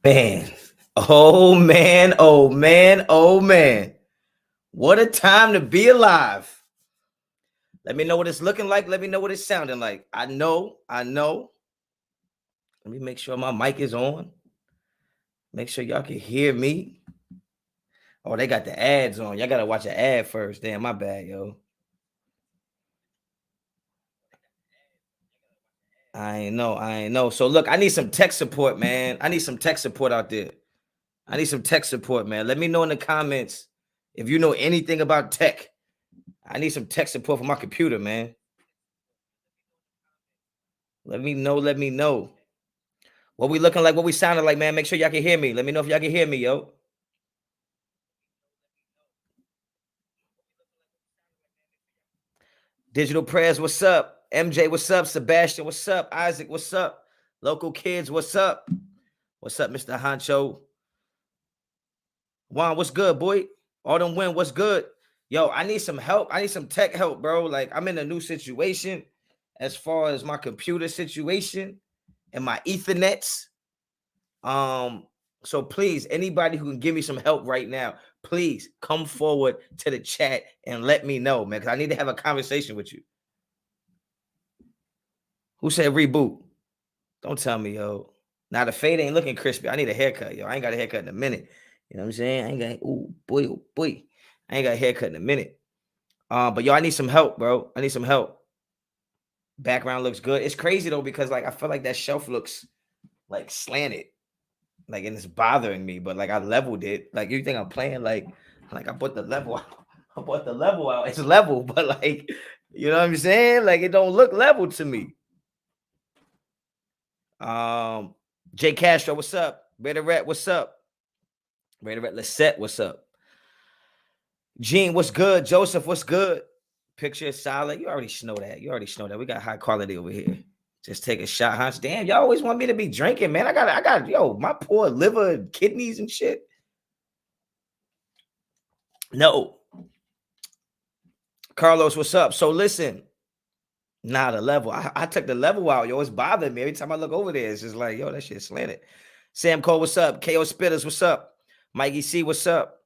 Man, oh man, oh man, oh man. What a time to be alive. Let me know what it's looking like. Let me know what it's sounding like. I know. Let me make sure my mic is on. Make sure y'all can hear me. Oh, they got the ads on. Y'all gotta watch an ad first. Damn, my bad, yo. I ain't know. So look, I need some tech support, man. I need some tech support out there. I need some tech support, man. Let me know in the comments if you know anything about tech. I need some tech support for my computer, man. Let me know. Let me know. What we looking like, what we sounding like, man. Make sure y'all can hear me. Let me know if y'all can hear me, yo. Digital prayers, what's up? MJ, what's up? Sebastian, what's up? Isaac, what's up? Local kids, what's up? What's up, Mr. Honcho? Juan, what's good, boy? Autumn Win, what's good? Yo, I need some help. I need some tech help, bro. Like, I'm in a new situation as far as my computer situation and my Ethernets. So please, anybody who can give me some help right now, please come forward to the chat and let me know, man, because I need to have a conversation with you. Who said reboot? Don't tell me, yo. Now the fade ain't looking crispy. I need a haircut, yo. I ain't got a haircut in a minute. You know what I'm saying? I ain't got, oh boy. I ain't got a haircut in a minute. But yo, I need some help, bro. I need some help. Background looks good. It's crazy though, because like I feel like that shelf looks like slanted. Like, and it's bothering me, but like I leveled it. Like, you think I'm playing like I put the level out. I put the level out. It's level, but like, you know what I'm saying? Like, it don't look level to me. Jay Castro, what's up? Better Rat, what's up? Better Rat Lisette, what's up? Gene, what's good? Joseph, what's good? Picture is solid. You already know that. You already know that. We got high quality over here. Just take a shot, huh? Damn, y'all always want me to be drinking, man. I got, yo, my poor liver, kidneys, and shit. No. Carlos, what's up? So listen, the level. I took the level out, yo. It's bothering me every time I look over there. It's just like, yo, that shit slanted. Sam Cole, what's up? KO Spitters, what's up? Mikey C, what's up?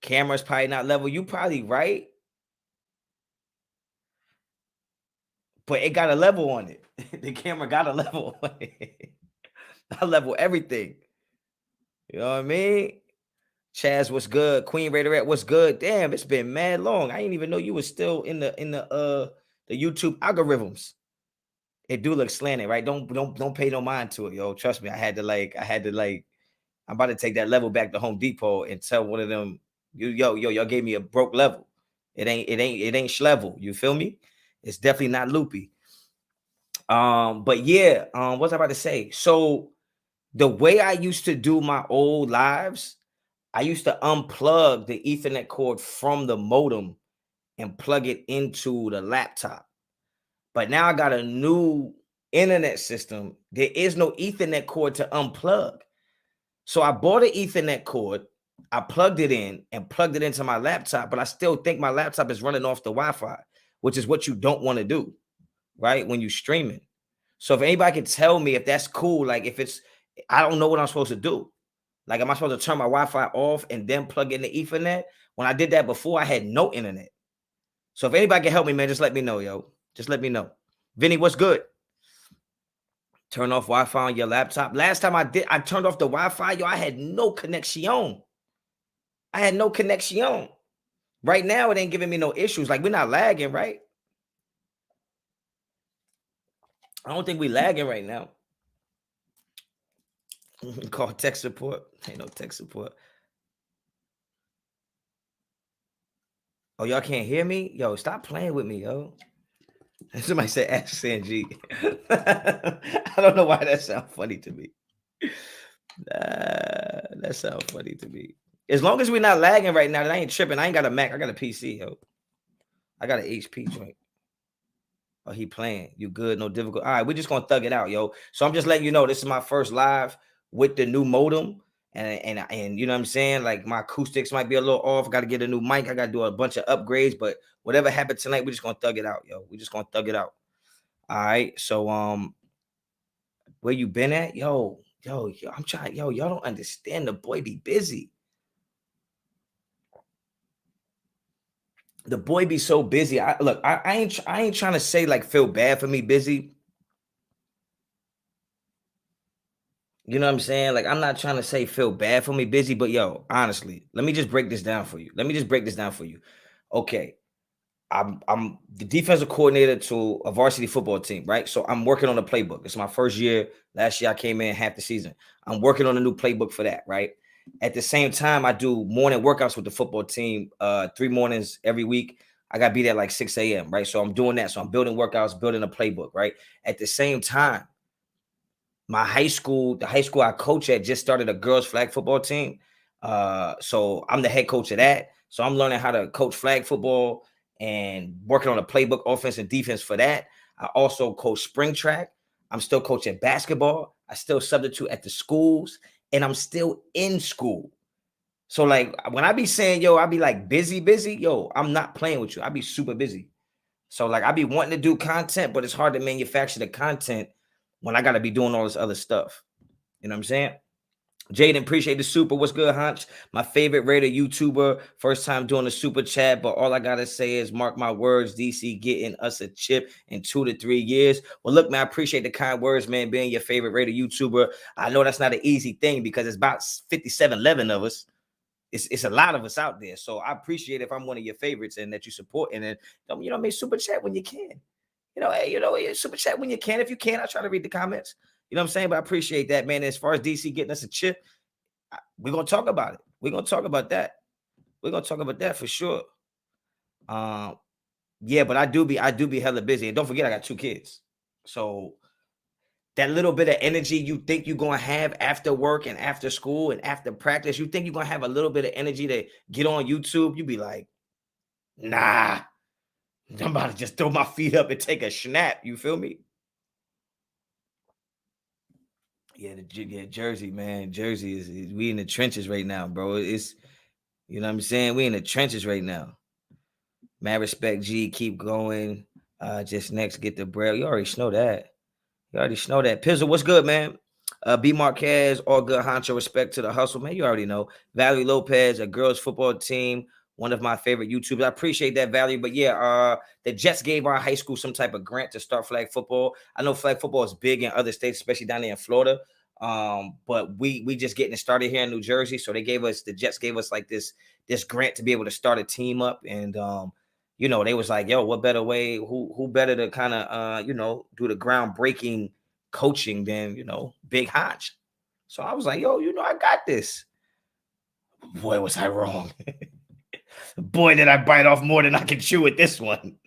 Camera's probably not level. You probably right, but it got a level on it. The camera got a level on it. I level everything. You know what I mean? Chaz, what's good? Queen Raiderette, what's good? Damn, it's been mad long. I didn't even know you was still in the YouTube algorithms. It do look slanted, right? Don't pay no mind to it, yo. Trust me. I had to like, I'm about to take that level back to Home Depot and tell one of them, y'all gave me a broke level. It ain't schlevel. You feel me? It's definitely not loopy. But yeah, what's I about to say? So the way I used to do my old lives, I used to unplug the Ethernet cord from the modem and plug it into the laptop. But now I got a new internet system. There is no Ethernet cord to unplug. So I bought an Ethernet cord. I plugged it in and plugged it into my laptop, but I still think my laptop is running off the Wi-Fi, which is what you don't want to do, right? When you're streaming. So if anybody can tell me if that's cool, like if it's, I don't know what I'm supposed to do. Like, am I supposed to turn my Wi-Fi off and then plug in the Ethernet? When I did that before, I had no internet. So if anybody can help me, man, just let me know, yo. Just let me know. Vinny, what's good? Turn off Wi-Fi on your laptop. Last time I turned off the Wi-Fi, yo, I had no connection. I had no connection. Right now, it ain't giving me no issues. Like, we're not lagging, right? I don't think we lagging right now. Call tech support. Ain't no tech support. Oh, y'all can't hear me? Yo, stop playing with me, yo. Somebody said ask Sanji. I don't know why that sounds funny to me. That sounds funny to me. As long as we're not lagging right now, then I ain't tripping. I ain't got a Mac. I got a PC, yo. I got an HP joint. Oh, he playing. You good? No difficult. All right, we're just gonna thug it out, yo. So I'm just letting you know this is my first live with the new modem. And you know what I'm saying? Like, my acoustics might be a little off. Got to get a new mic. I got to do a bunch of upgrades. But whatever happened tonight, we're just gonna thug it out, yo. We're just gonna thug it out. All right. So where you been at? Yo, yo, I'm trying, y'all don't understand. The boy be busy. The boy be so busy. I ain't trying to say like feel bad for me busy. You know what I'm saying? Like, I'm not trying to say feel bad for me busy, but yo, honestly, let me just break this down for you. Okay. I'm the defensive coordinator to a varsity football team, right? So I'm working on a playbook. It's my first year. Last year I came in half the season. I'm working on a new playbook for that, right? At the same time, I do morning workouts with the football team, 3 mornings every week. I got to be there like 6 a.m., right? So I'm doing that. So I'm building workouts, building a playbook, right? At the same time, the high school I coach at just started a girls flag football team. So I'm the head coach of that. So I'm learning how to coach flag football and working on a playbook, offense and defense for that. I also coach spring track. I'm still coaching basketball. I still substitute at the schools, and I'm still in school. So like when I be saying, yo, I be like busy, yo, I'm not playing with you. I be super busy. So like I be wanting to do content, but it's hard to manufacture the content when I gotta be doing all this other stuff. You know what I'm saying? Jaden, appreciate the super. What's good, Honch? My favorite Raider YouTuber. First time doing a super chat, but all I gotta say is mark my words, DC getting us a chip in 2 to 3 years. Well, look, man, I appreciate the kind words, man, being your favorite Raider YouTuber. I know that's not an easy thing because it's about 5711 of us. It's a lot of us out there. So I appreciate if I'm one of your favorites and that you support. And then, you know, make super chat when you can. Hey, super chat when you can. If you can, I'll try to read the comments. You know what I'm saying? But I appreciate that, man. As far as DC getting us a chip, we're gonna talk about it. We're gonna talk about that. We're gonna talk about that for sure. Yeah, but I do be hella busy. And don't forget, I got 2 kids. So that little bit of energy you think you're gonna have after work and after school and after practice, you think you're gonna have a little bit of energy to get on YouTube, you be like, nah, I'm about to just throw my feet up and take a snap. You feel me? Yeah, Jersey, man. Jersey is we in the trenches right now, bro. It's you know what I'm saying? We in the trenches right now. Mad respect, G. Keep going. Just next, get the bread. You already know that. You already know that. Pizzle, what's good, man? B Marquez, all good. Honcho, respect to the hustle, man. You already know. Valerie Lopez, a girls football team, one of my favorite YouTubers. I appreciate that, Valerie. But yeah, the Jets gave our high school some type of grant to start flag football. I know flag football is big in other states, especially down there in Florida. But we just getting it started here in New Jersey. So the Jets gave us like this grant to be able to start a team up. And they was like, yo, what better way? Who better to kind of do the groundbreaking coaching than Big Honch? So I was like, yo, I got this. Boy, was I wrong. Boy, did I bite off more than I can chew with this one.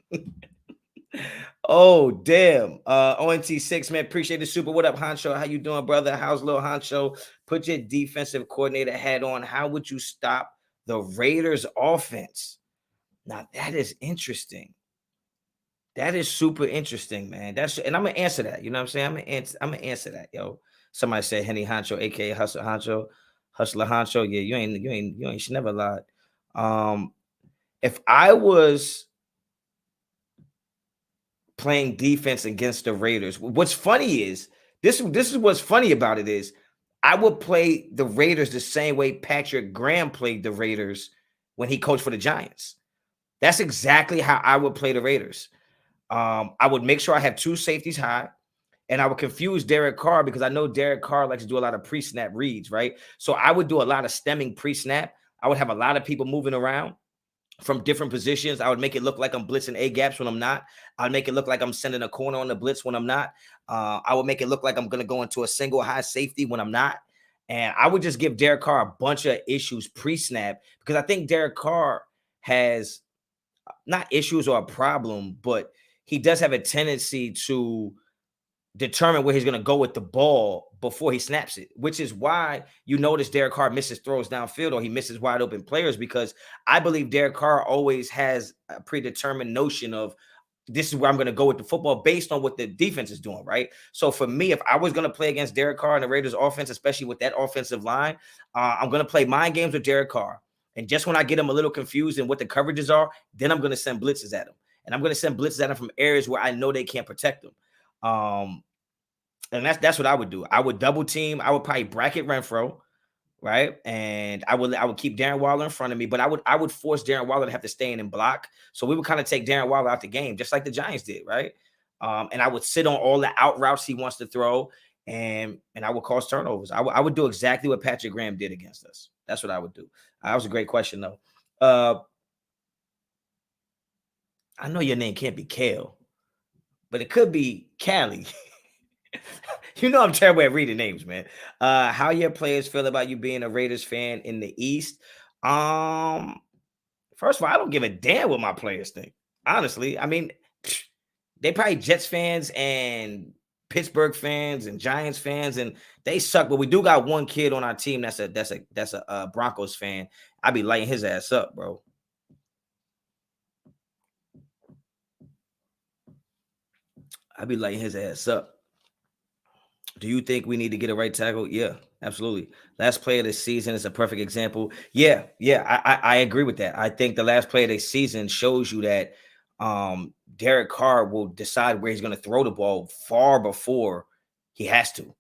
Oh, damn. ONT6, man. Appreciate the super. What up, Honcho? How you doing, brother? How's little Honcho? Put your defensive coordinator hat on. How would you stop the Raiders offense? Now, that is interesting. That is super interesting, man. And I'm gonna answer that. You know what I'm saying? I'm gonna answer that, yo. Somebody said Henny Honcho, aka Hustler Honcho, Hustler Honcho. Yeah, you ain't she never lied. If I was playing defense against the Raiders, what's funny is this is what's funny about it is I would play the Raiders the same way Patrick Graham played the Raiders when he coached for the Giants. That's exactly how I would play the Raiders. I would make sure I have 2 safeties high, and I would confuse Derek Carr because I know Derek Carr likes to do a lot of pre-snap reads, right? So I would do a lot of stemming pre-snap. I would have a lot of people moving around from different positions. I would make it look like I'm blitzing A gaps when I'm not. I'd make it look like I'm sending a corner on the blitz when I'm not. I would make it look like I'm going to go into a single high safety when I'm not. And I would just give Derek Carr a bunch of issues pre-snap because I think Derek Carr has not issues or a problem, but he does have a tendency to determine where he's going to go with the ball before he snaps it, which is why you notice Derek Carr misses throws downfield or he misses wide open players, because I believe Derek Carr always has a predetermined notion of this is where I'm going to go with the football based on what the defense is doing, right? So for me, if I was going to play against Derek Carr and the Raiders offense, especially with that offensive line, I'm going to play mind games with Derek Carr. And just when I get him a little confused in what the coverages are, then I'm going to send blitzes at him. And I'm going to send blitzes at him from areas where I know they can't protect him. And that's what I would do. I would double team. I would probably bracket Renfro, right? And I would keep Darren Waller in front of me, but I would force Darren Waller to have to stay in and block. So we would kind of take Darren Waller out the game, just like the Giants did, right? And I would sit on all the out routes he wants to throw, and I would cause turnovers. I would do exactly what Patrick Graham did against us. That's what I would do. That was a great question, though. I know your name can't be Kale, but it could be Callie. You know I'm terrible at reading names, man. How your players feel about you being a Raiders fan in the East? Um, First of all, I don't give a damn what my players think. Honestly, I mean, they probably Jets fans and Pittsburgh fans and Giants fans, and they suck. But we do got one kid on our team that's a Broncos fan. I be lighting his ass up, bro. I be lighting his ass up. Do you think we need to get a right tackle? Yeah, absolutely. Last play of the season is a perfect example. Yeah, I agree with that. I think the last play of the season shows you that Derek Carr will decide where he's going to throw the ball far before he has to.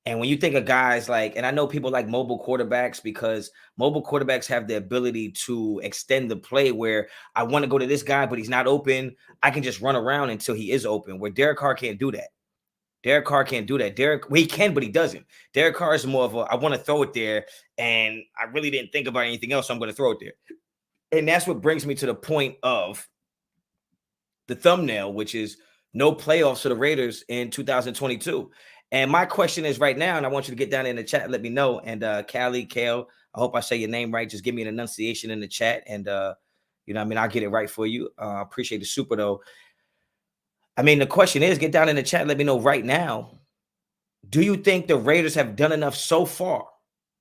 And when you think of guys like, and I know people like mobile quarterbacks because mobile quarterbacks have the ability to extend the play where I want to go to this guy, but he's not open. I can just run around until he is open, where Derek Carr can't do that. Derek Carr can't do that. He can, but he doesn't. Derek Carr is more of a, I want to throw it there, and I really didn't think about anything else, so I'm going to throw it there. And that's what brings me to the point of the thumbnail, which is no playoffs for the Raiders in 2022. And my question is right now, and I want you to get down in the chat and let me know. And Callie, Kale, I hope I say your name right. Just give me an enunciation in the chat, and I mean, I'll get it right for you. Appreciate the super though. I mean, the question is, get down in the chat. Let me know right now. Do you think the Raiders have done enough so far?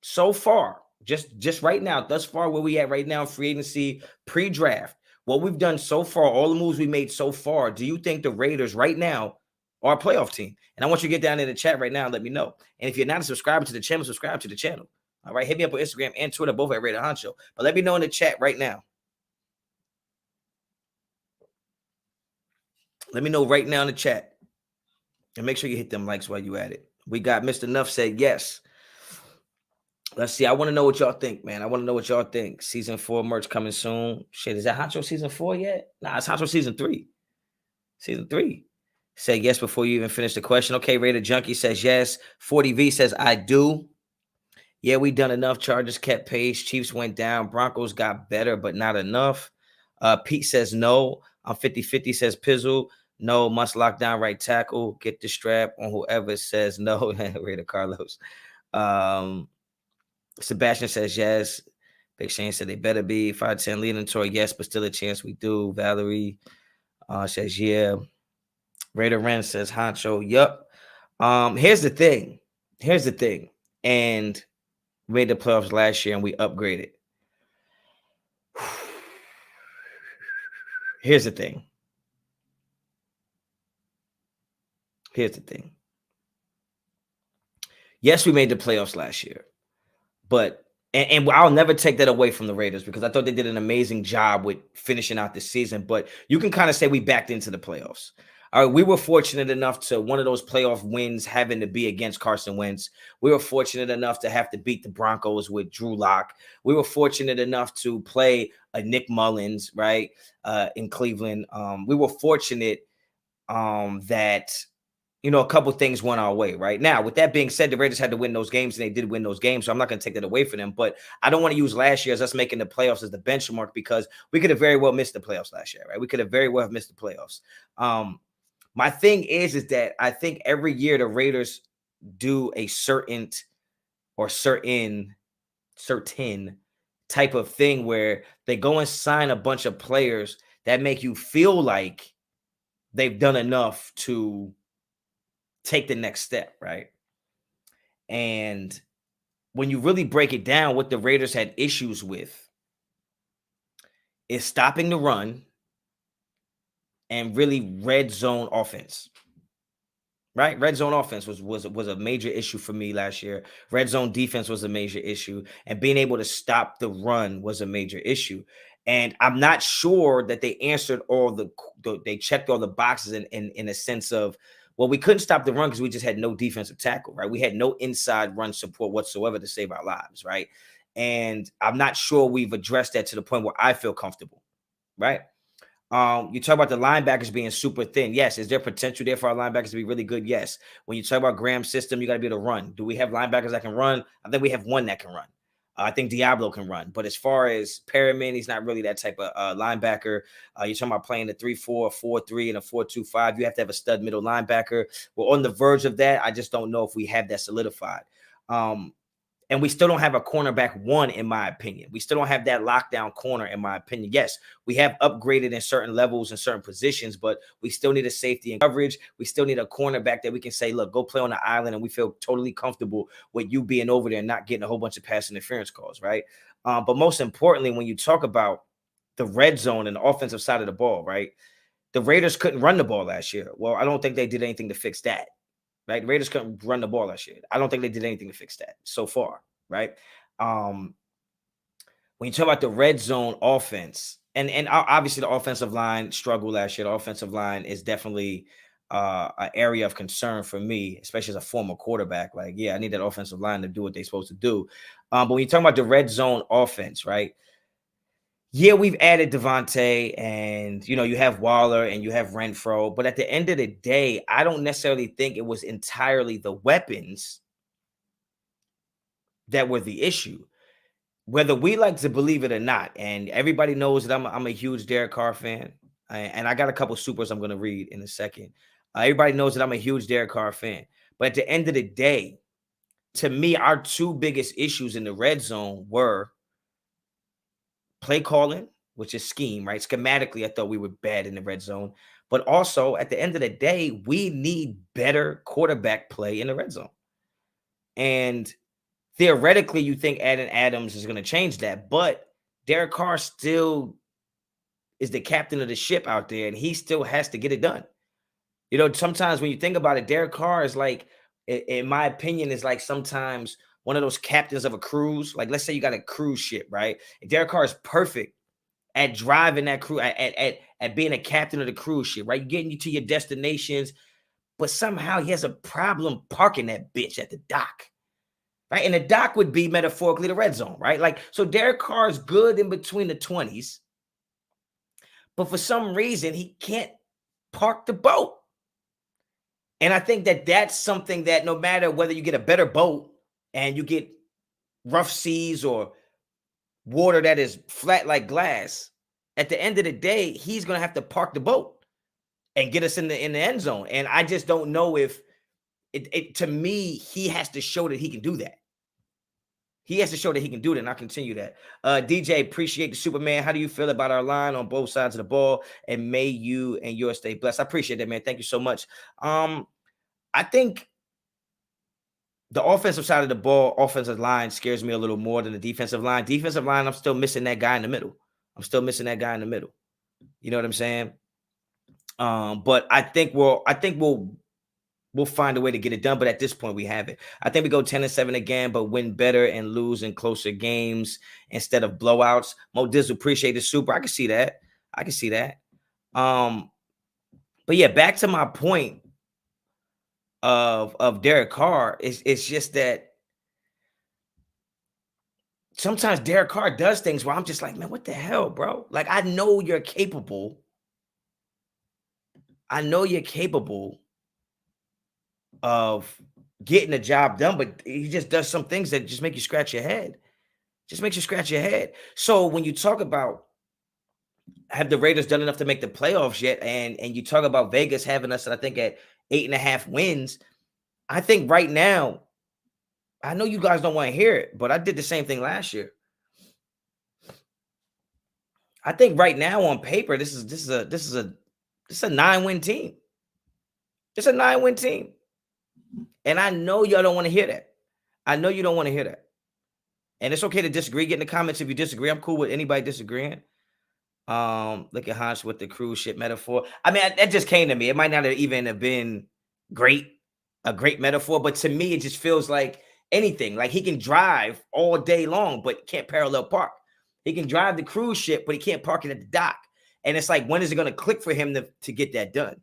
So far, just right now, thus far, where we at right now, free agency, pre-draft, what we've done so far, all the moves we made so far. Do you think the Raiders right now are a playoff team? And I want you to get down in the chat right now and let me know. And if you're not a subscriber to the channel, subscribe to the channel. All right, hit me up on Instagram and Twitter, both at Raider Honcho. But let me know in the chat right now. Let me know right now in the chat. And make sure you hit them likes while you at it. We got Mr. Nuff said yes. Let's see. I want to know what y'all think, man. I want to know what y'all think. Season 4 merch coming soon. Shit, is that Honcho season 4 yet? Nah, it's Honcho season 3. Season 3. Say yes before you even finish the question. Okay, Raider Junkie says yes. 40V says I do. Yeah, we done enough. Chargers kept pace. Chiefs went down. Broncos got better, but not enough. Pete says no. I'm 50-50 says Pizzle. No, must lock down right tackle. Get the strap on whoever says no. Raider Carlos. Sebastian says yes. Big Shane said they better be. 510 leading toward yes, but still a chance we do. Valerie says yeah. Raider Ren says Honcho. Yup. Here's the thing. And we made the playoffs last year and we upgraded. Here's the thing. Yes, we made the playoffs last year. But and I'll never take that away from the Raiders because I thought they did an amazing job with finishing out the season. But you can kind of say we backed into the playoffs. All right, we were fortunate enough to one of those playoff wins having to be against Carson Wentz. We were fortunate enough to have to beat the Broncos with Drew Lock. We were fortunate enough to play a Nick Mullins, right, in Cleveland. We were fortunate that a couple things went our way right now. With that being said, the Raiders had to win those games, and they did win those games. So I'm not going to take that away from them. But I don't want to use last year as us making the playoffs as the benchmark because we could have very well missed the playoffs last year, right? We could have very well missed the playoffs. My thing is that I think every year the Raiders do a certain type of thing where they go and sign a bunch of players that make you feel like they've done enough to take the next step, right? And when you really break it down, what the Raiders had issues with is stopping the run and really red zone offense, right? Red zone offense was a major issue for me last year. Red zone defense was a major issue, and being able to stop the run was a major issue. And I'm not sure that they answered they checked all the boxes in a sense of Well, we couldn't stop the run because we just had no defensive tackle, right? We had no inside run support whatsoever to save our lives, right? And I'm not sure we've addressed that to the point where I feel comfortable, right? You talk about the linebackers being super thin. Yes. Is there potential there for our linebackers to be really good? Yes. When you talk about Graham's system, you got to be able to run. Do we have linebackers that can run? I think we have one that can run. I think Diablo can run. But as far as Perriman, he's not really that type of linebacker. You're talking about playing a 3-4, 4-3, and a 4-2-5. You have to have a stud middle linebacker. We're on the verge of that. I just don't know if we have that solidified. And we still don't have a cornerback one, in my opinion. We still don't have that lockdown corner, in my opinion. Yes, we have upgraded in certain levels and certain positions, but we still need a safety and coverage. We still need a cornerback that we can say, look, go play on the island, and we feel totally comfortable with you being over there and not getting a whole bunch of pass interference calls, right? But most importantly, when you talk about the red zone and the offensive side of the ball, right? The Raiders couldn't run the ball last year. Well, I don't think they did anything to fix that. Right, the Raiders couldn't run the ball last year. I don't think they did anything to fix that so far, right? When you talk about the red zone offense, and obviously the offensive line struggled last year. The offensive line is definitely an area of concern for me, especially as a former quarterback. Like, yeah, I need that offensive line to do what they're supposed to do. But when you talk about the red zone offense, right? Yeah, we've added Devontae, and you have Waller and you have Renfro, but at the end of the day, I don't necessarily think it was entirely the weapons that were the issue. Whether we like to believe it or not, and everybody knows that I'm a huge Derek Carr fan, and I got a couple supers I'm going to read in a second. Everybody knows that I'm a huge Derek Carr fan, but at the end of the day, to me, our two biggest issues in the red zone were play calling, which is scheme, right? Schematically, I thought we were bad in the red zone. But also, at the end of the day, we need better quarterback play in the red zone. And theoretically, you think adding Adams is going to change that. But Derek Carr still is the captain of the ship out there, and he still has to get it done. Sometimes when you think about it, Derek Carr is like, in my opinion, is like sometimes one of those captains of a cruise. Like, let's say you got a cruise ship, right? And Derek Carr is perfect at driving that crew, at being a captain of the cruise ship, right? Getting you to your destinations, but somehow he has a problem parking that bitch at the dock, right? And the dock would be metaphorically the red zone, right? Like, so Derek Carr is good in between the 20s, but for some reason he can't park the boat. And I think that that's something that no matter whether you get a better boat and you get rough seas or water that is flat like glass, at the end of the day, he's going to have to park the boat and get us in the end zone. And I just don't know if to me, he has to show that he can do that. He has to show that he can do that, and I'll continue that. DJ, appreciate the Superman. How do you feel about our line on both sides of the ball? And may you and yours stay blessed. I appreciate that, man. Thank you so much. I think the offensive side of the ball, offensive line scares me a little more than the defensive line. Defensive line, I'm still missing that guy in the middle. You know what I'm saying? But I think we'll find a way to get it done. But at this point, we have it. I think we go 10-7 again, but win better and lose in closer games instead of blowouts. Mo Dizzle, appreciate the super. I can see that. But yeah, back to my point of Derek Carr. It's just that sometimes Derek Carr does things where I'm just like, man, what the hell, bro? Like, I know you're capable. Of getting the job done, but he just does some things that just make you scratch your head. So when you talk about have the Raiders done enough to make the playoffs yet, and you talk about Vegas having us, I think, at 8.5 wins, I think right now, I know you guys don't want to hear it, but I did the same thing last year. I think right now on paper, this is a 9-win team. It's a 9-win team. And I know y'all don't want to hear that. And it's okay to disagree. Get in the comments if you disagree. I'm cool with anybody disagreeing. Look at Honcho with the cruise ship metaphor. I mean, that just came to me. It might not even have been a great metaphor, but to me, it just feels like anything. Like, he can drive all day long, but can't parallel park. He can drive the cruise ship, but he can't park it at the dock. And it's like, when is it going to click for him to get that done?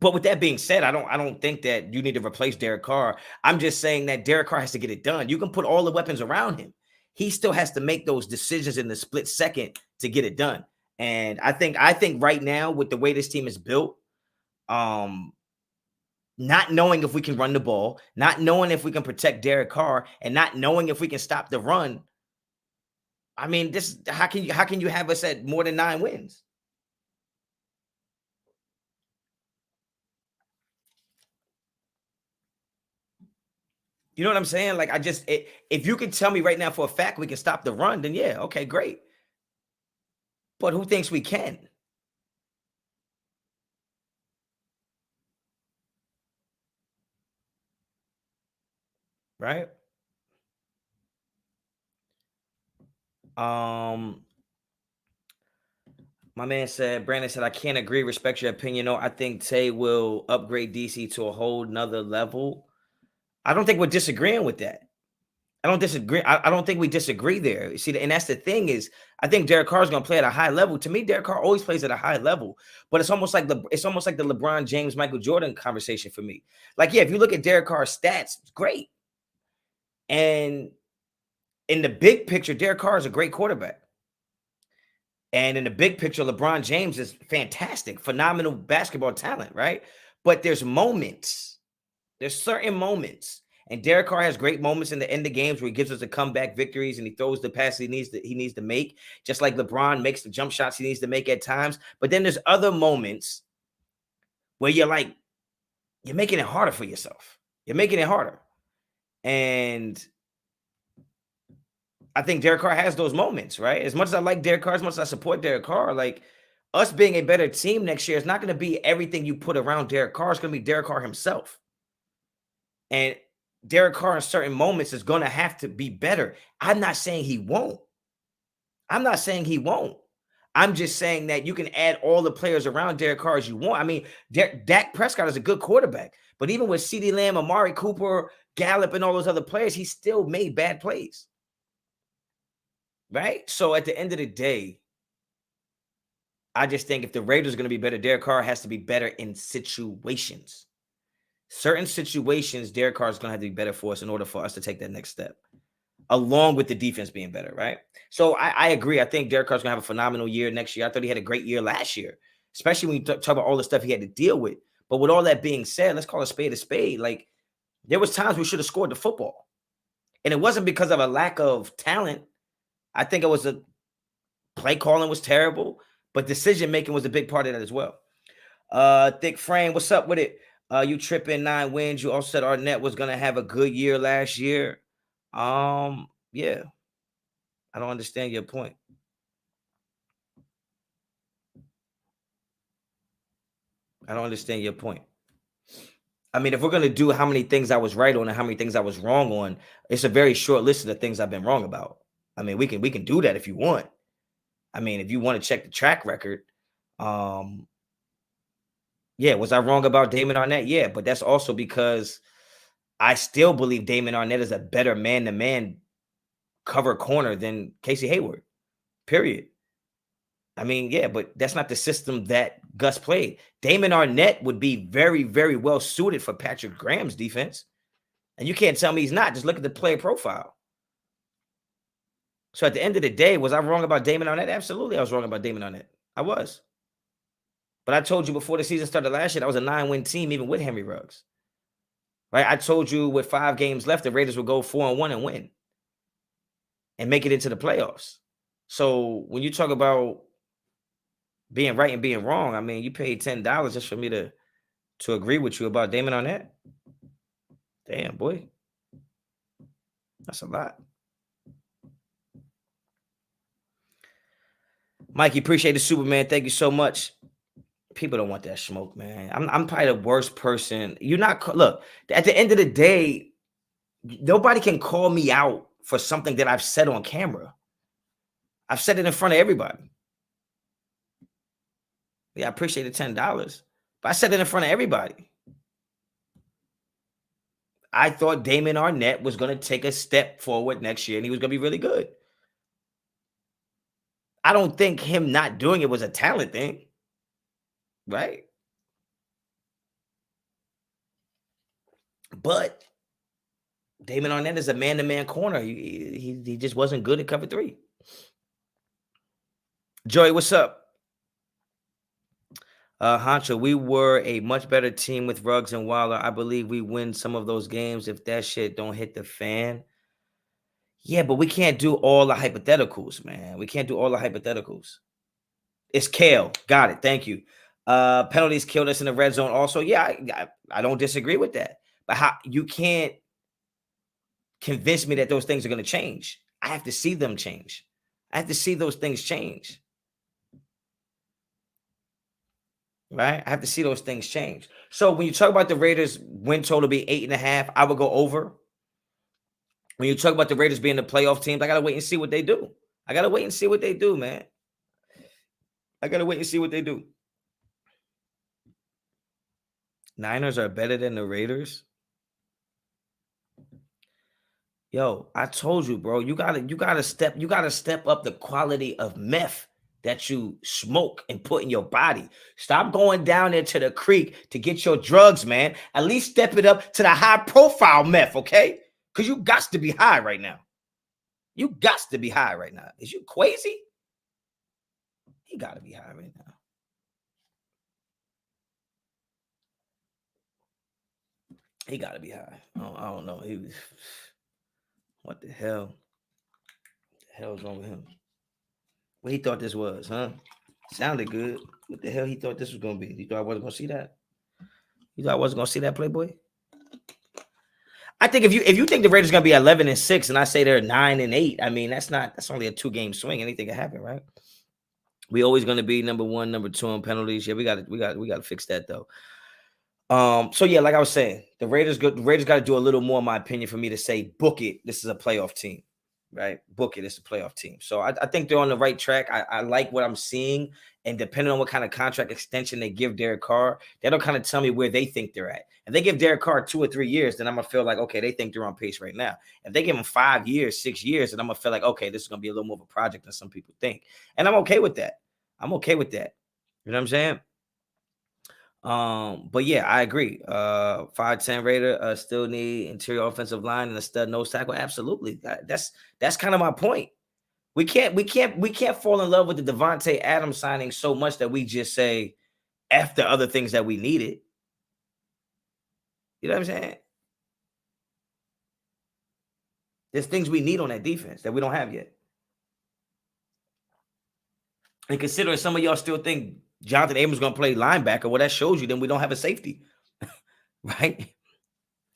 But with that being said, I don't think that you need to replace Derek Carr. I'm just saying that Derek Carr has to get it done. You can put all the weapons around him. He still has to make those decisions in the split second to get it done. And I think right now with the way this team is built, um, not knowing if we can run the ball, not knowing if we can protect Derek Carr, and not knowing if we can stop the run. I mean, this how can you have us at more than 9 wins? You know what I'm saying? Like if you can tell me right now for a fact we can stop the run, then yeah, okay, great. But who thinks we can? Right? Um, my man said, Brandon said, I can't agree, respect your opinion. No, I think Tay will upgrade DC to a whole nother level. I don't think we're disagreeing with that. I don't disagree. I don't think we disagree there. You see, and that's the thing is, I think Derek Carr is going to play at a high level. To me, Derek Carr always plays at a high level, but it's almost like the LeBron James, Michael Jordan conversation for me. Like, yeah, if you look at Derek Carr's stats, it's great, and in the big picture, Derek Carr is a great quarterback. And in the big picture, LeBron James is fantastic, phenomenal basketball talent, right? But there's moments, there's certain moments, and Derek Carr has great moments in the end of games where he gives us the comeback victories and he throws the pass he needs to make, just like LeBron makes the jump shots he needs to make at times. But then there's other moments where you're making it harder for yourself. You're making it harder, and I think Derek Carr has those moments, right? As much as I like Derek Carr, as much as I support Derek Carr, like us being a better team next year is not going to be everything you put around Derek Carr. It's going to be Derek Carr himself. And Derek Carr in certain moments is going to have to be better. I'm not saying he won't. I'm not saying he won't. I'm just saying that you can add all the players around Derek Carr as you want. I mean, Dak Prescott is a good quarterback, but even with CeeDee Lamb, Amari Cooper, Gallup, and all those other players, he still made bad plays. Right? So at the end of the day, I just think if the Raiders are going to be better, Derek Carr has to be better in situations. Certain situations, Derek Carr is going to have to be better for us in order for us to take that next step, along with the defense being better, right? So I agree. I think Derek Carr's going to have a phenomenal year next year. I thought he had a great year last year, especially when you talk about all the stuff he had to deal with. But with all that being said, let's call a spade a spade. Like, there was times we should have scored the football. And it wasn't because of a lack of talent. I think it was a play calling was terrible, but decision making was a big part of that as well. Thick Frame, what's up with it? You tripping 9 wins. You also said Arnett was gonna have a good year last year. Yeah, I don't understand your point. I don't understand your point. I mean, if we're gonna do how many things I was right on and how many things I was wrong on, it's a very short list of the things I've been wrong about. I mean, we can do that if you want. I mean, if you want to check the track record, um, yeah, was I wrong about Damon Arnett? Yeah, but that's also because I still believe Damon Arnett is a better man-to-man cover corner than Casey Hayward. Period. I mean, yeah, but that's not the system that Gus played. Damon Arnett would be very, very well suited for Patrick Graham's defense. And you can't tell me he's not. Just look at the player profile. So at the end of the day, was I wrong about Damon Arnett? Absolutely, I was wrong about Damon Arnett. I was. But I told you before the season started last year, that was a 9-win team, even with Henry Ruggs. Right? I told you with 5 games left, the Raiders would go 4-1 and win and make it into the playoffs. So when you talk about being right and being wrong, I mean, you paid $10 just for me to agree with you about Damon Arnett. Damn, boy. That's a lot. Mikey, appreciate the Superman. Thank you so much. People don't want that smoke, man. I'm probably the worst person. You're not look, at the end of the day, nobody can call me out for something that I've said on camera. I've said it in front of everybody. Yeah, I appreciate the $10, but I said it in front of everybody. I thought Damon Arnett was going to take a step forward next year and he was going to be really good. I don't think him not doing it was a talent thing, right? But Damon Arnett is a man-to-man corner. He just wasn't good at cover 3. Joey, what's up? Honcho, we were a much better team with Ruggs and Waller. I believe we win some of those games if that shit don't hit the fan. Yeah, but we can't do all the hypotheticals, man. We can't do all the hypotheticals. It's Kale. Got it. Thank you. Penalties killed us in the red zone also. Yeah, I don't disagree with that. But how you can't convince me that those things are going to change. I have to see them change. I have to see those things change. Right? I have to see those things change. So when you talk about the Raiders win total be 8.5, I would go over. When you talk about the Raiders being the playoff teams, I gotta wait and see what they do. I gotta wait and see what they do, man. I gotta wait and see what they do. Niners are better than the Raiders. Yo, I told you, bro. You gotta step up the quality of meth that you smoke and put in your body. Stop going down there to the creek to get your drugs, man. At least step it up to the high profile meth, okay? Because you got to be high right now. You got to be high right now. Is you crazy? He got to be high right now. He got to be high. I don't know. What the hell? What the hell's wrong with him? What he thought this was, huh? Sounded good. What the hell he thought this was going to be? You thought I wasn't going to see that? You thought I wasn't going to see that, Playboy? I think if you think the Raiders are going to be 11-6 and I say they're 9-8, I mean, that's only a 2-game swing. Anything can happen, right? We always going to be number 1, number 2 on penalties. Yeah, we got to fix that though. So yeah, like I was saying, the Raiders got to do a little more, in my opinion, for me to say book it. This is a playoff team, right? Book it. It's a playoff team. So I think they're on the right track. I like what I'm seeing, and depending on what kind of contract extension they give Derek Carr, that'll kind of tell me where they think they're at. If they give Derek Carr 2 or 3 years, then I'm gonna feel like okay, they think they're on pace right now. If they give him 5 years, 6 years, then I'm gonna feel like okay, this is gonna be a little more of a project than some people think, and I'm okay with that. I'm okay with that. You know what I'm saying? But yeah, I agree. 5'10" Raider still need interior offensive line and a stud nose tackle. Absolutely. That's kind of my point. We can't fall in love with the Devontae Adams signing so much that we just say F the other things that we needed. You know what I'm saying? There's things we need on that defense that we don't have yet. And considering some of y'all still think Jonathan Abrams is going to play linebacker, well, that shows you then we don't have a safety, right?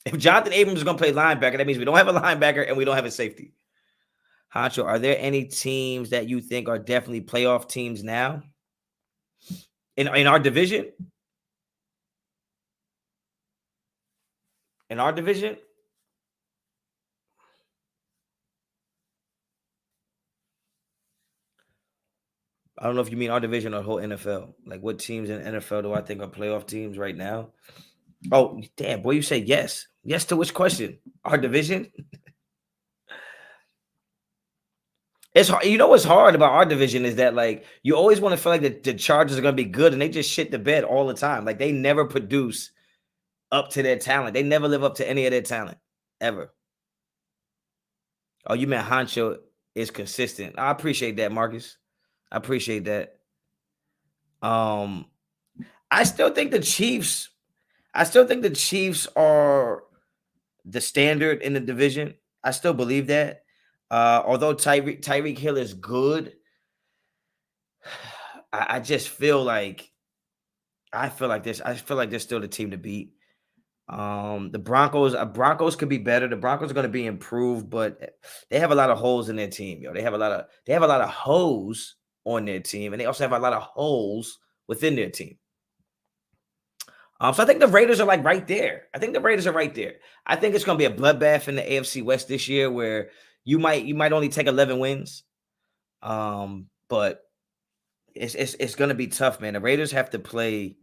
If Jonathan Abrams is going to play linebacker, that means we don't have a linebacker and we don't have a safety. Honcho, are there any teams that you think are definitely playoff teams now in our division? In our division? I don't know if you mean our division or the whole NFL. Like, what teams in NFL do I think are playoff teams right now? Oh, damn, boy, you say yes. Yes to which question? Our division? It's hard. You know what's hard about our division is that, like, you always want to feel like the Chargers are going to be good, and they just shit the bed all the time. Like, they never produce up to their talent. They never live up to any of their talent, ever. Oh, you meant Honcho is consistent. I appreciate that, Marcus. I appreciate that. I still think the Chiefs are the standard in the division. I still believe that. Although Tyreek Hill is good, I just feel like this. I feel like they're still the team to beat. The Broncos could be better. The Broncos are going to be improved, but they have a lot of holes in their team, yo. They have a lot of holes on their team, and they also have a lot of holes within their team. So I think the Raiders are like right there. I think it's going to be a bloodbath in the AFC West this year, where you might only take 11 wins, but it's going to be tough, man. The Raiders have to play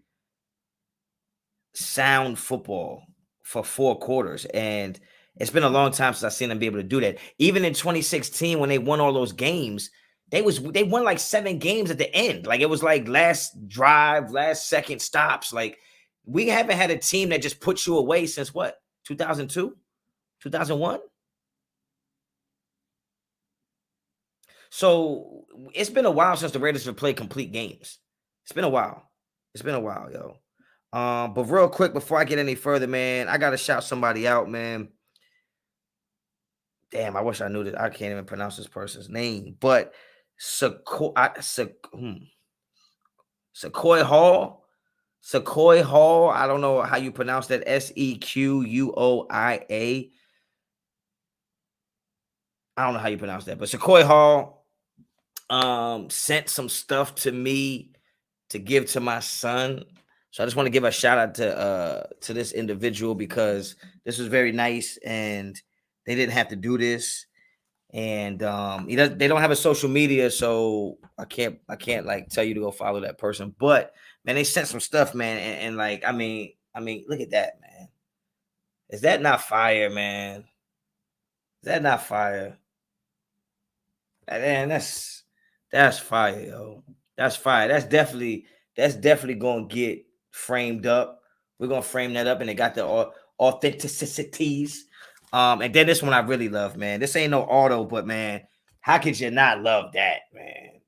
sound football for 4 quarters, and it's been a long time since I've seen them be able to do that. Even in 2016, when they won all those games, they won like 7 games at the end. Like, it was like last drive, last second stops. Like, we haven't had a team that just puts you away since what, 2002, 2001. So it's been a while since the Raiders have played complete games. It's been a while. It's been a while, yo. But real quick before I get any further, man, I gotta shout somebody out, man. Damn, I wish I knew that. I can't even pronounce this person's name, but Sequoia Hall. Sequoia Hall. I don't know how you pronounce that. Sequoia. I don't know how you pronounce that, but Sequoia Hall sent some stuff to me to give to my son. So I just want to give a shout out to this individual because this was very nice and they didn't have to do this. And they don't have a social media, so I can't like tell you to go follow that person. But man, they sent some stuff, man, and like I mean, look at that, man. Is that not fire, man? Is that not fire? Man, that's fire, yo. That's fire. That's definitely gonna get framed up. We're gonna frame that up, and they got the authenticities. And then this one I really love, man. This ain't no auto, but man, how could you not love that, man?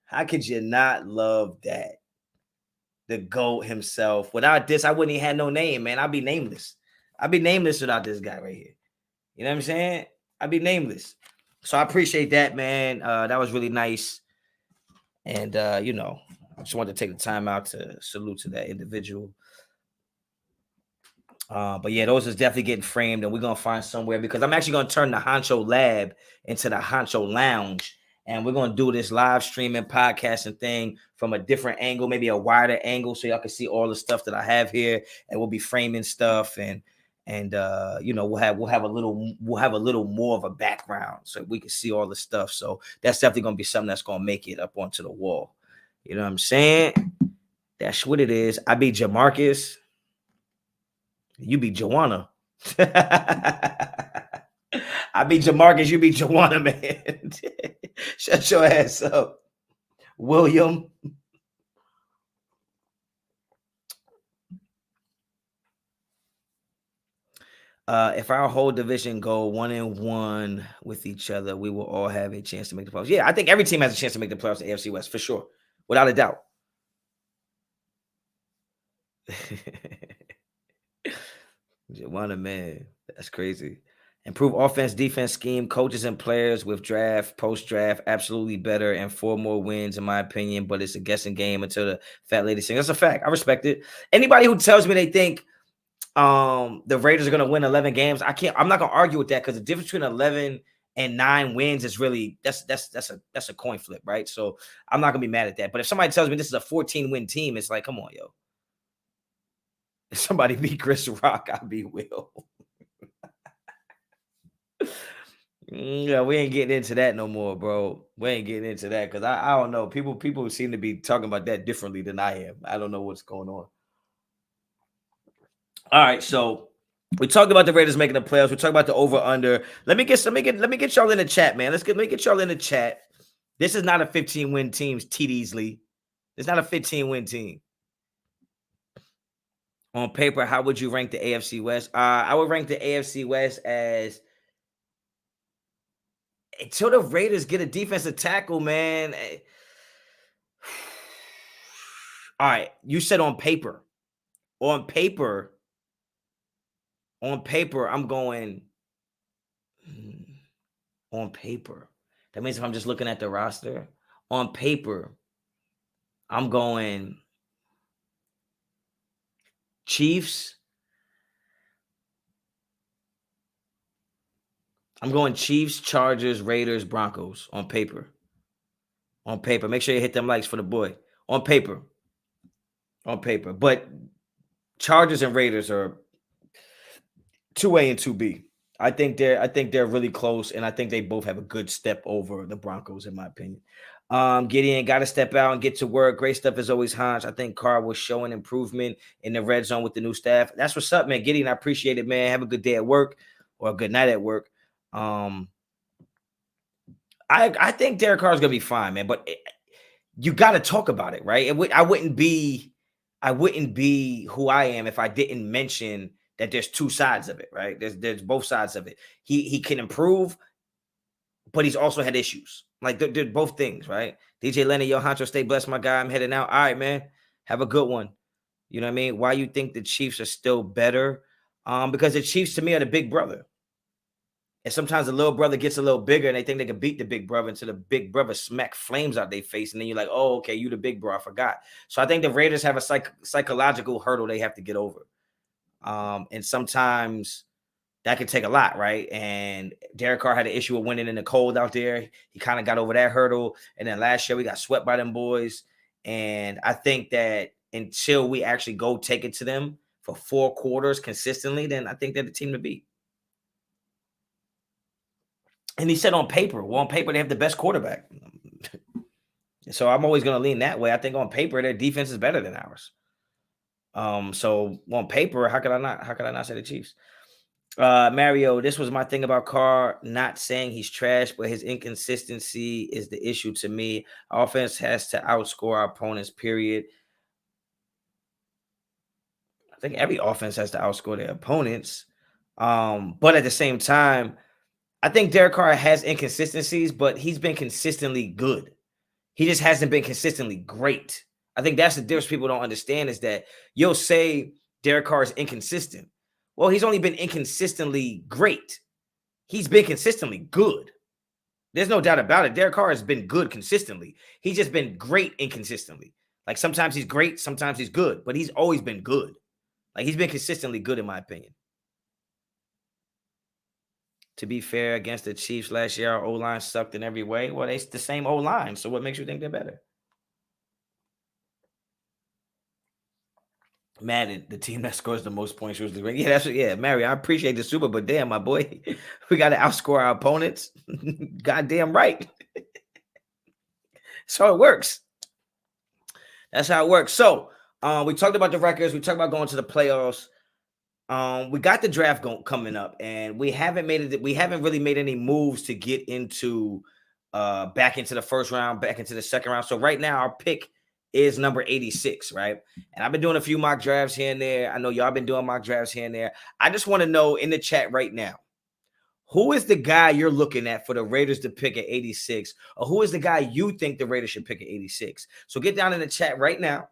How could you not love that? The GOAT himself. Without this, I wouldn't even have no name, man. I'd be nameless. I'd be nameless without this guy right here. You know what I'm saying? I'd be nameless. So I appreciate that, man. That was really nice. And I just wanted to take the time out to salute to that individual. But yeah, those is definitely getting framed, and we're gonna find somewhere because I'm actually gonna turn the Honcho Lab into the Honcho Lounge, and we're gonna do this live streaming podcasting thing from a different angle, maybe a wider angle, so y'all can see all the stuff that I have here, and we'll be framing stuff, and we'll have a little more of a background so we can see all the stuff. So that's definitely gonna be something that's gonna make it up onto the wall. You know what I'm saying? That's what it is. I be Jamarcus. You be Joanna. I be Jamarcus. You be Joanna, man. Shut your ass up, William. If our whole division go 1-1 with each other, we will all have a chance to make the playoffs. Yeah, I think every team has a chance to make the playoffs in AFC West for sure, without a doubt. Joanna, man, that's crazy. Improve offense, defense scheme, coaches and players with draft, post-draft, absolutely better, and 4 more wins, in my opinion. But it's a guessing game until the fat lady sings. That's a fact. I respect it. Anybody who tells me they think the Raiders are gonna win 11 games, I'm not gonna argue with that because the difference between 11 and 9 wins is really that's a coin flip, right? So I'm not gonna be mad at that. But if somebody tells me this is a 14-win team, it's like, come on, yo. If somebody beat Chris Rock, I'll be Will. Yeah, we ain't getting into that no more, bro. We ain't getting into that because I don't know. People seem to be talking about that differently than I am. I don't know what's going on. All right, so we talked about the Raiders making the playoffs. We talked about the over under. Let me get y'all in the chat, man. Let me get y'all in the chat. This is not a 15-win team, TD's It's not a 15-win team. On paper, how would you rank the AFC West? I would rank the AFC West as until the Raiders get a defensive tackle, man. All right, you said on paper. On paper, I'm going on paper. That means if I'm just looking at the roster, on paper, I'm going Chiefs. I'm going Chiefs, Chargers, Raiders, Broncos on paper. On paper. Make sure you hit them likes for the boy. On paper. On paper. But Chargers and Raiders are 2A and 2B. I think they're really close, and I think they both have a good step over the Broncos, in my opinion. Gideon got to step out and get to work. Great stuff as always, Honch. I think Carr was showing improvement in the red zone with the new staff. That's what's up, man. Gideon, I appreciate it, man. Have a good day at work or a good night at work. I think Derek Carr is gonna be fine, man. But you got to talk about it, right? I wouldn't be who I am if I didn't mention that there's two sides of it, right? There's both sides of it. He can improve, but he's also had issues. Like they're both things, right? DJ Lenny, yo, Honcho, stay blessed, my guy. I'm heading out. All right, man. Have a good one. You know what I mean? Why you think the Chiefs are still better? Because the Chiefs to me are the big brother. And sometimes the little brother gets a little bigger and they think they can beat the big brother until the big brother smack flames out their face. And then you're like, oh, okay, you the big bro. I forgot. So I think the Raiders have a psychological hurdle they have to get over. And sometimes that could take a lot, right? And Derek Carr had an issue with winning in the cold out there. He kind of got over that hurdle. And then last year we got swept by them boys. And I think that until we actually go take it to them for 4 quarters consistently, then I think they're the team to beat. And he said on paper they have the best quarterback. So I'm always going to lean that way. I think on paper their defense is better than ours. So on paper, how could I not say the Chiefs? Mario, this was my thing about Carr, not saying he's trash, but his inconsistency is the issue to me. Offense has to outscore our opponents, period. I think every offense has to outscore their opponents. But at the same time, I think Derek Carr has inconsistencies, but he's been consistently good. He just hasn't been consistently great. I think that's the difference people don't understand is that you'll say Derek Carr is inconsistent. Well, he's only been inconsistently great. He's been consistently good. There's no doubt about it. Derek Carr has been good consistently. He's just been great inconsistently. Like sometimes he's great, sometimes he's good, but he's always been good. Like he's been consistently good in my opinion. To be fair, against the Chiefs last year, our O-line sucked in every way. Well, it's the same O-line, so what makes you think they're better? Madden, the team that scores the most points usually wins. Yeah, that's what, yeah, Mary, I appreciate the super, but damn, my boy, we got to outscore our opponents. Goddamn right. That's how it works. That's how it works. So, we talked about the records. We talked about going to the playoffs. We got the draft coming up, and we haven't really made any moves to get into back into the first round, back into the second round. So right now, our pick is number 86, right? And I've been doing a few mock drafts here and there. I know y'all been doing mock drafts here and there. I just want to know in the chat right now, who is the guy you're looking at for the Raiders to pick at 86, or who is the guy you think the Raiders should pick at 86? So get down in the chat right now.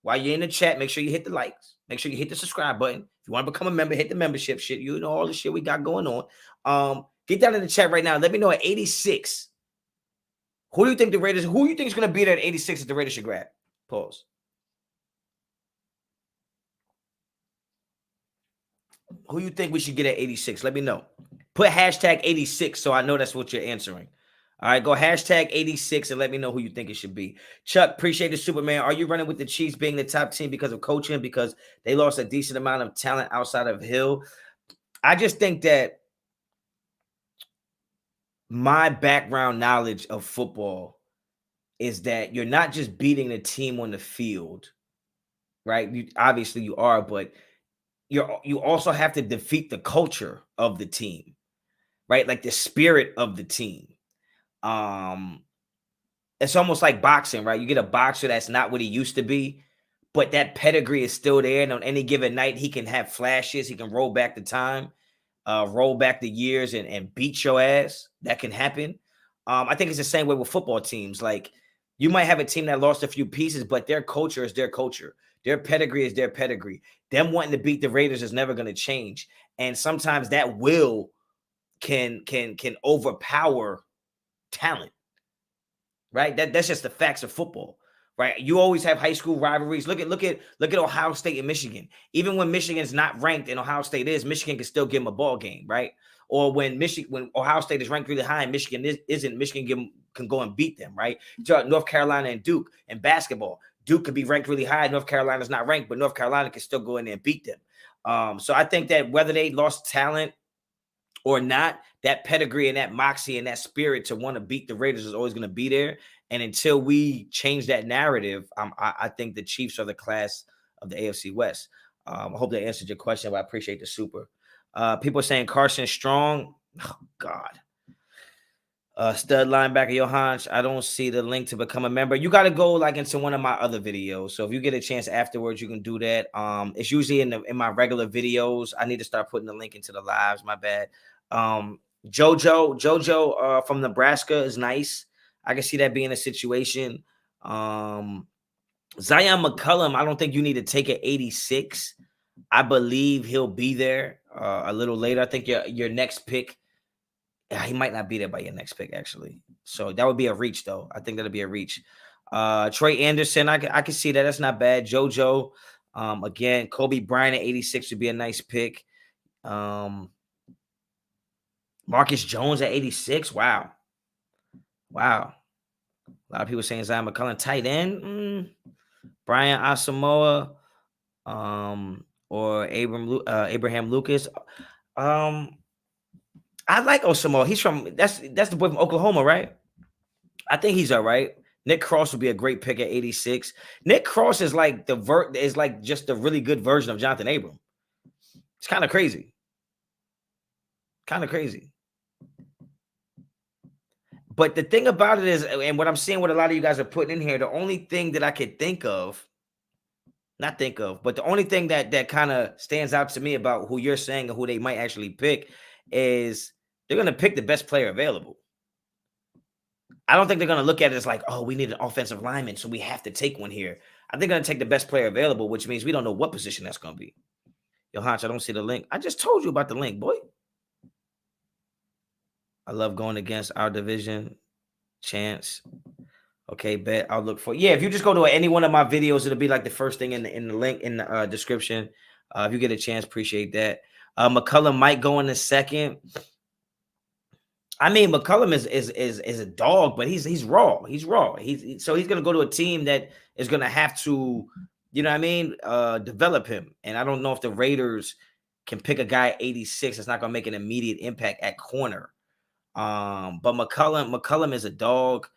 While you're in the chat, make sure you hit the likes. Make sure you hit the subscribe button. If you want to become a member, hit the membership shit. You know all the shit we got going on. Get down in the chat right now. Let me know at 86. Who do you think is going to be there at 86 that the Raiders should grab? Pause. Who you think we should get at 86? Let me know. Put hashtag 86 so I know that's what you're answering. All right, go hashtag 86 and let me know who you think it should be. Chuck, appreciate the Superman. Are you running with the Chiefs being the top team because of coaching, because they lost a decent amount of talent outside of Hill? I just think that my background knowledge of football is that you're not just beating the team on the field, right? Obviously you are, but you also have to defeat the culture of the team, right? Like the spirit of the team. It's almost like boxing, right? You get a boxer that's not what he used to be, but that pedigree is still there. And on any given night, he can have flashes. He can roll back the time, roll back the years and beat your ass. That can happen. I think it's the same way with football teams. Like you might have a team that lost a few pieces, but their culture is their culture. Their pedigree is their pedigree. Them wanting to beat the Raiders is never going to change. And sometimes that will can overpower talent, right? That's just the facts of football, right? You always have high school rivalries. Look at Ohio State and Michigan. Even when Michigan's not ranked and Ohio State is, Michigan can still give them a ball game, right? Or when Ohio State is ranked really high and Michigan isn't, Michigan can go and beat them, right? North Carolina and Duke in basketball. Duke could be ranked really high. North Carolina's not ranked, but North Carolina can still go in there and beat them. So I think that whether they lost talent or not, that pedigree and that moxie and that spirit to want to beat the Raiders is always going to be there. And until we change that narrative, I think the Chiefs are the class of the AFC West. I hope that answered your question, but I appreciate the super. People are saying Carson Strong. Oh, God. Stud linebacker Johanch. I don't see the link to become a member. You got to go like into one of my other videos. So if you get a chance afterwards, you can do that. It's usually in my regular videos. I need to start putting the link into the lives. My bad. Jojo from Nebraska is nice. I can see that being a situation. Zion McCullum, I don't think you need to take at 86. I believe he'll be there a little later. I think your next pick. He might not be there by your next pick, actually. So that would be a reach, though. I think that'll be a reach. Trey Anderson, I can see that. That's not bad. JoJo, again, Kobe Bryant at 86 would be a nice pick. Marcus Jones at 86. Wow. A lot of people saying Zion McCullum tight end. Brian Asamoah, or Abraham Lucas. I like Osamoah. He's that's the boy from Oklahoma, right? I think he's all right. Nick Cross would be a great pick at 86. Nick Cross is like just a really good version of Jonathan Abram. It's kind of crazy. But the thing about it is, and what I'm seeing what a lot of you guys are putting in here, the only thing that I could but the only thing that kind of stands out to me about who you're saying and who they might actually pick is they're going to pick the best player available. I don't think they're going to look at it as like, oh, we need an offensive lineman, so we have to take one here. I think they're going to take the best player available, which means we don't know what position that's going to be. Yo, Honcho, I don't see the link. I just told you about the link, boy. I love going against our division. Chance. Okay, bet. I'll look for. Yeah, if you just go to any one of my videos, it'll be like the first thing in the link in the description. If you get a chance, appreciate that. McCullum might go in the second. I mean, McCullum is a dog, but he's raw. So he's gonna go to a team that is gonna have to, you know what I mean, develop him. And I don't know if the Raiders can pick a guy at 86 that's not gonna make an immediate impact at corner. But McCullum is a dog.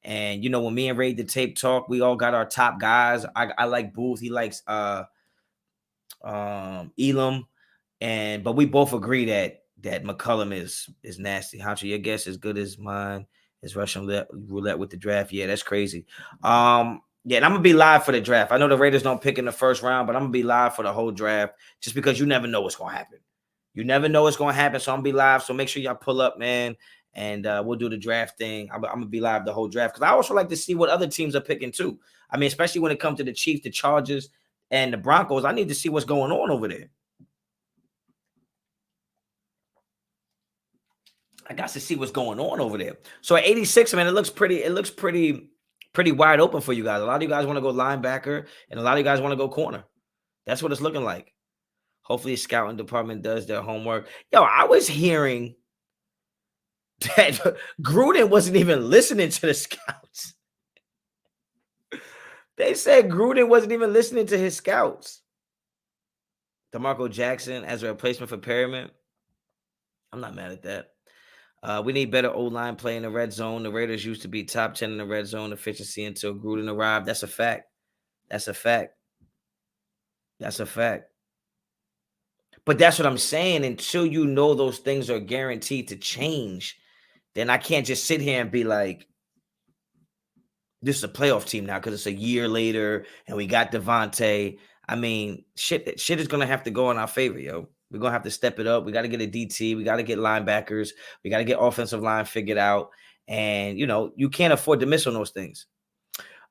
And you know, when me and Ray did tape talk, we all got our top guys. I like Booth. He likes Elam, but we both agree that McCullum is nasty. Honcho, your guess as good as mine. Is Russian roulette with the draft? Yeah, that's crazy. Yeah, and I'm gonna be live for the draft. I know the Raiders don't pick in the first round, but I'm gonna be live for the whole draft just because you never know what's gonna happen. So I'm gonna be live. So make sure y'all pull up, man. And we'll do the draft thing. I'm gonna be live the whole draft because I also like to see what other teams are picking too. I mean, especially when it comes to the Chiefs, the Chargers, and the Broncos. I need to see what's going on over there. I got to see what's going on over there. So at 86, man, it looks pretty wide open for you guys. A lot of you guys want to go linebacker, and a lot of you guys want to go corner. That's what it's looking like. Hopefully, the scouting department does their homework. Yo, I was hearing that Gruden wasn't even listening to the scouts. They said Gruden wasn't even listening to his scouts. DeMarco Jackson as a replacement for Perriman. I'm not mad at that. We need better O-line play in the red zone. The Raiders used to be top 10 in the red zone efficiency until Gruden arrived. That's a fact. But that's what I'm saying. Until you know those things are guaranteed to change, then I can't just sit here and be like, this is a playoff team now because it's a year later and we got Devontae. I mean, shit is going to have to go in our favor, yo. We're going to have to step it up. We got to get a DT. We got to get linebackers. We got to get offensive line figured out. And, you know, you can't afford to miss on those things.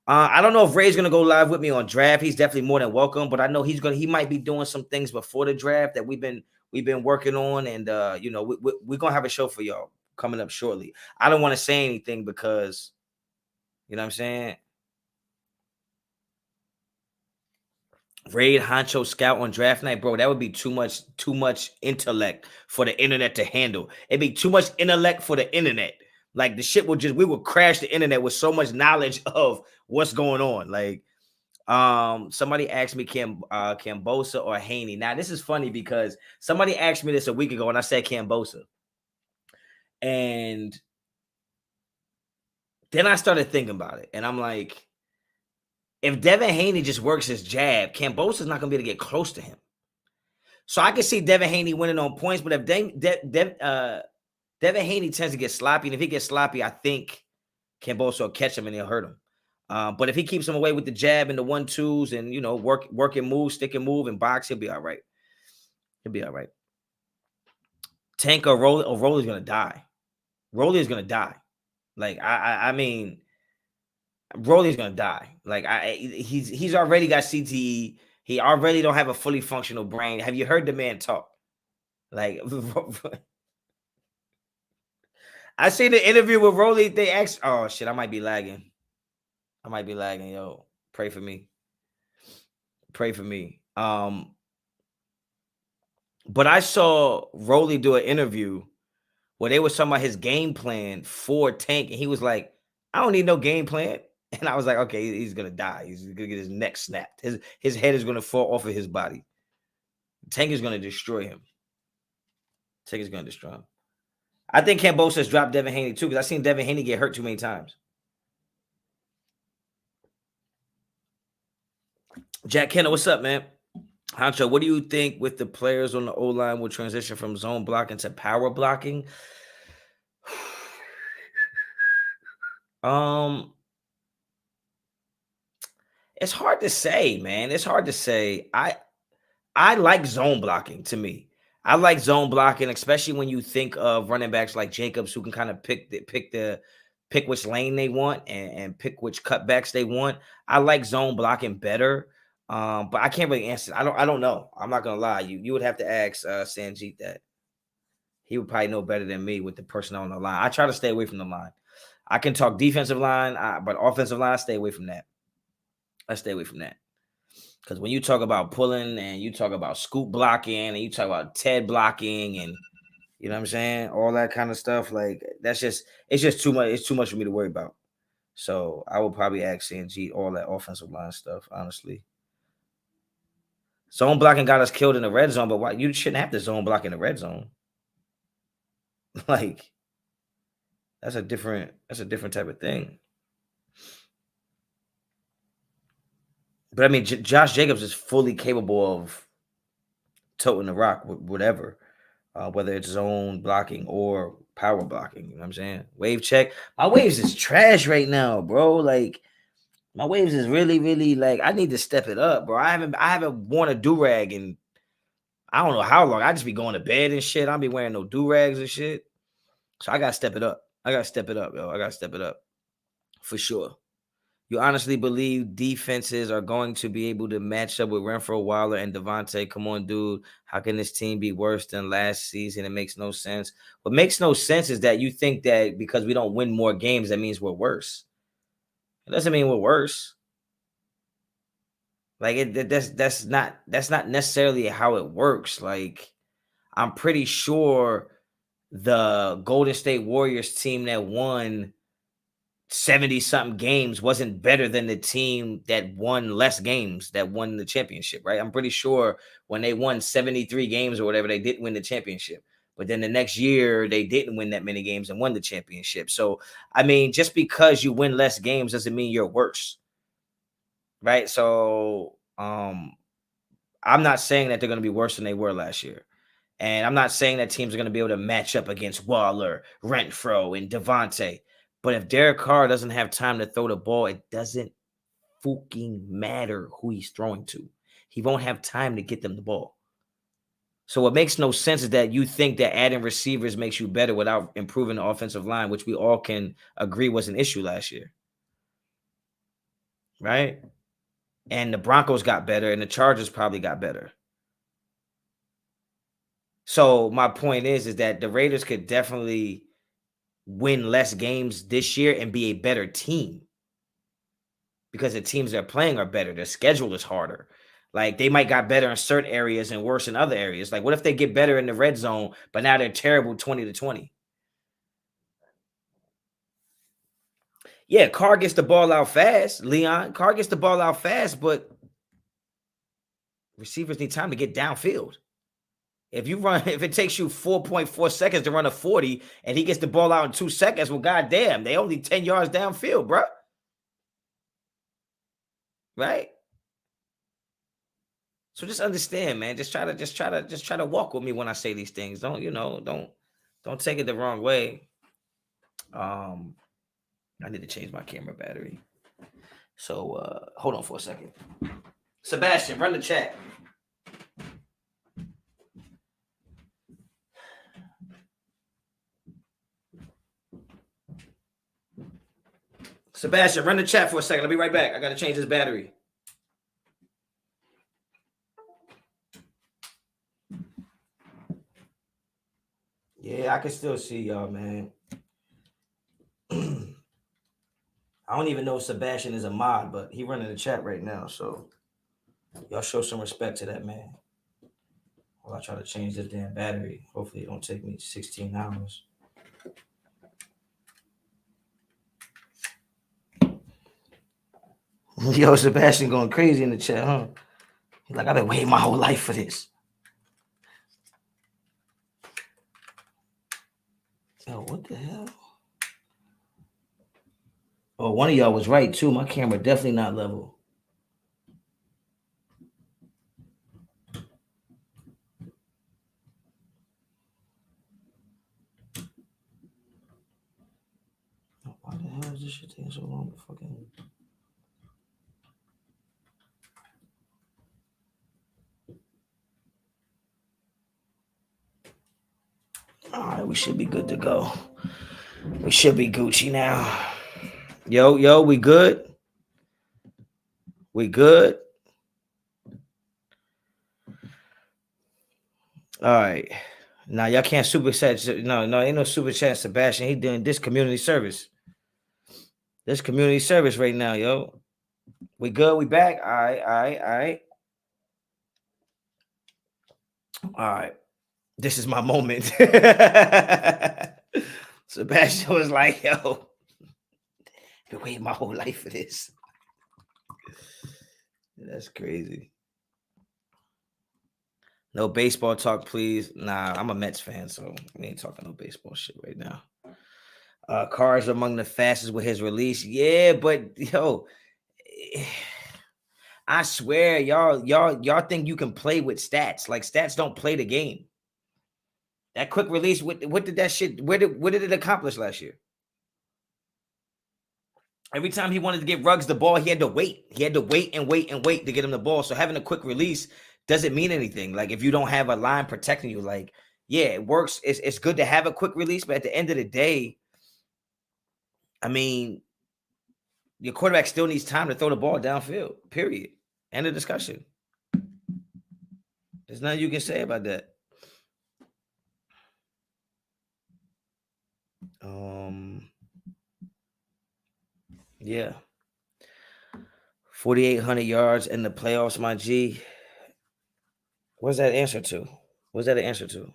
I don't know if Ray's going to go live with me on draft. He's definitely more than welcome, but I know he might be doing some things before the draft that we've been working on. And, you know, we're going to have a show for y'all coming up shortly. I don't want to say anything because, you know what I'm saying? Raid Honcho Scout on draft night, bro. That would be too much intellect for the internet to handle. It'd be too much intellect for the internet. Like the shit we would crash the internet with so much knowledge of what's going on. Like, somebody asked me Cambosa or Haney. Now this is funny because somebody asked me this a week ago and I said Cambosa. And then I started thinking about it and I'm like, if Devin Haney just works his jab, Cambosa's not going to be able to get close to him. So I can see Devin Haney winning on points, but if Devin Haney tends to get sloppy, and if he gets sloppy, I think Camboso will catch him and he'll hurt him. But if he keeps him away with the jab and the 1-2s and work and move, stick and move and box, he'll be all right. He'll be all right. Tank or Rolly's gonna die. Rolly's gonna die. Like I mean, Rolly's gonna die. Like he's already got CTE. He already don't have a fully functional brain. Have you heard the man talk? Like I seen the interview with Rolly. They asked, "Oh shit, I might be lagging. Yo. Pray for me. Pray for me." But I saw Rolly do an interview where they were talking about his game plan for Tank, and he was like, "I don't need no game plan." And I was like, "Okay, he's gonna die. He's gonna get his neck snapped. His head is gonna fall off of his body. Tank is gonna destroy him. Tank is gonna destroy him." I think Cambosa's dropped Devin Haney too, because I've seen Devin Haney get hurt too many times. Jack Kenner, what's up, man? Honcho, what do you think with the players on the O-line will transition from zone blocking to power blocking? It's hard to say, man. It's hard to say. I like zone blocking. To me, I like zone blocking, especially when you think of running backs like Jacobs, who can kind of pick which lane they want and pick which cutbacks they want. I like zone blocking better. But I can't really answer. I don't know. I'm not gonna lie. You would have to ask Sanjeet that. He would probably know better than me with the personnel on the line. I try to stay away from the line. I can talk defensive line, but offensive line, I stay away from that. Because when you talk about pulling and you talk about scoop blocking and you talk about Ted blocking and you know what I'm saying, all that kind of stuff, like it's just too much. It's too much for me to worry about. So I would probably ask Sanjeet all that offensive line stuff, honestly. Zone blocking got us killed in the red zone, but why you shouldn't have to zone block in the red zone? Like that's a different type of thing. But I mean, Josh Jacobs is fully capable of toting the rock, whatever, whether it's zone blocking or power blocking. You know what I'm saying? Wave check. My waves is trash right now, bro. Like my waves is really, really like I need to step it up, bro. I haven't worn a do-rag in I don't know how long. I just be going to bed and shit. I don't be wearing no do-rags and shit. So I gotta step it up. Yo. I gotta step it up for sure. You honestly believe defenses are going to be able to match up with Renfro, Wilder, and Devontae? Come on, dude. How can this team be worse than last season? It makes no sense. What makes no sense is that you think that because we don't win more games, that means we're worse. It doesn't mean we're worse. Like that's not necessarily how it works. Like I'm pretty sure the Golden State Warriors team that won 70 something games wasn't better than the team that won less games that won the championship, right? I'm pretty sure when they won 73 games or whatever, they didn't win the championship. But then the next year, they didn't win that many games and won the championship. So, I mean, just because you win less games doesn't mean you're worse, right? So, I'm not saying that they're going to be worse than they were last year. And I'm not saying that teams are going to be able to match up against Waller, Renfro, and Devontae. But if Derek Carr doesn't have time to throw the ball, it doesn't fucking matter who he's throwing to. He won't have time to get them the ball. So what makes no sense is that you think that adding receivers makes you better without improving the offensive line, which we all can agree was an issue last year. Right? And the Broncos got better and the Chargers probably got better. So my point is that the Raiders could definitely win less games this year and be a better team because the teams they're playing are better. Their schedule is harder. Like they might got better in certain areas and worse in other areas. Like what if they get better in the red zone, but now they're terrible 20-20? Yeah, Carr gets the ball out fast. Leon, Carr gets the ball out fast, but receivers need time to get downfield. If it takes you 4.4 seconds to run a 40 and he gets the ball out in 2 seconds, well, goddamn, they only 10 yards downfield, bro. Right? So just understand, man. Just try to walk with me when I say these things. Don't Don't take it the wrong way. I need to change my camera battery. So hold on for a second. Sebastian, run the chat. Sebastian, run the chat for a second. I'll be right back. I got to change this battery. Yeah, I can still see y'all, man. I don't even know if Sebastian is a mod, but he running the chat right now. So y'all show some respect to that man. While I try to change this damn battery. Hopefully it don't take me 16 hours. Yo, Sebastian going crazy in the chat, huh? He's like, I've been waiting my whole life for this. Yo, what the hell? Oh, one of y'all was right, too. My camera definitely not level. Why the hell is this shit taking so long to fucking... All right, we should be good to go. We should be Gucci now. Yo, we good? We good? All right. Now, y'all can't super chat. No, ain't no super chat, Sebastian. He doing this community service. This community service right now, yo. We good? We back? All right. All right. This is my moment. Sebastian was like, yo, been waiting my whole life for this. That's crazy. No baseball talk, please. Nah, I'm a Mets fan, so we ain't talking no baseball shit right now. Carr is among the fastest with his release. Yeah, but yo, I swear, y'all think you can play with stats. Like stats don't play the game. That quick release, what did that shit? What did it accomplish last year? Every time he wanted to get Ruggs the ball, he had to wait. He had to wait to get him the ball. So having a quick release doesn't mean anything. Like if you don't have a line protecting you, like yeah, it works. It's good to have a quick release, but at the end of the day, I mean, your quarterback still needs time to throw the ball downfield. Period. End of discussion. There's nothing you can say about that. Yeah. 4,800 yards in the playoffs, my G. What's that answer to? What's that an answer to?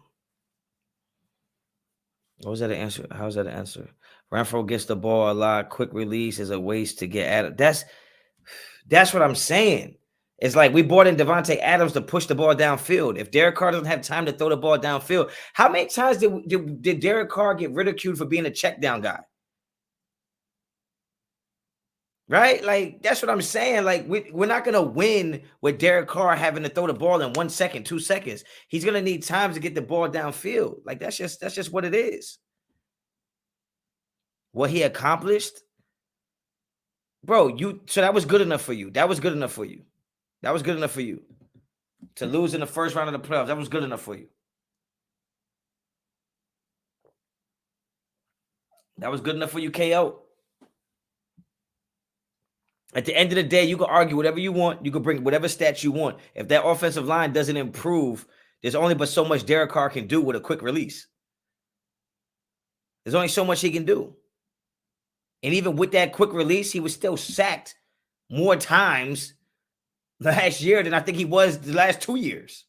What was that an answer? How's that an answer? Renfro gets the ball a lot. Quick release is a waste to get at it. That's what I'm saying. It's like we brought in Devontae Adams to push the ball downfield. If Derek Carr doesn't have time to throw the ball downfield, how many times did Derek Carr get ridiculed for being a check down guy? Right? Like, that's what I'm saying. Like, we're not going to win with Derek Carr having to throw the ball in 1 second, 2 seconds. He's going to need time to get the ball downfield. Like, that's just what it is. What he accomplished, bro, so that was good enough for you. That was good enough for you. That was good enough for you. To lose in the first round of the playoffs, that was good enough for you. That was good enough for you, KO. At the end of the day, you can argue whatever you want. You can bring whatever stats you want. If that offensive line doesn't improve, there's only but so much Derek Carr can do with a quick release. There's only so much he can do. And even with that quick release, he was still sacked more times last year than I think he was the last 2 years.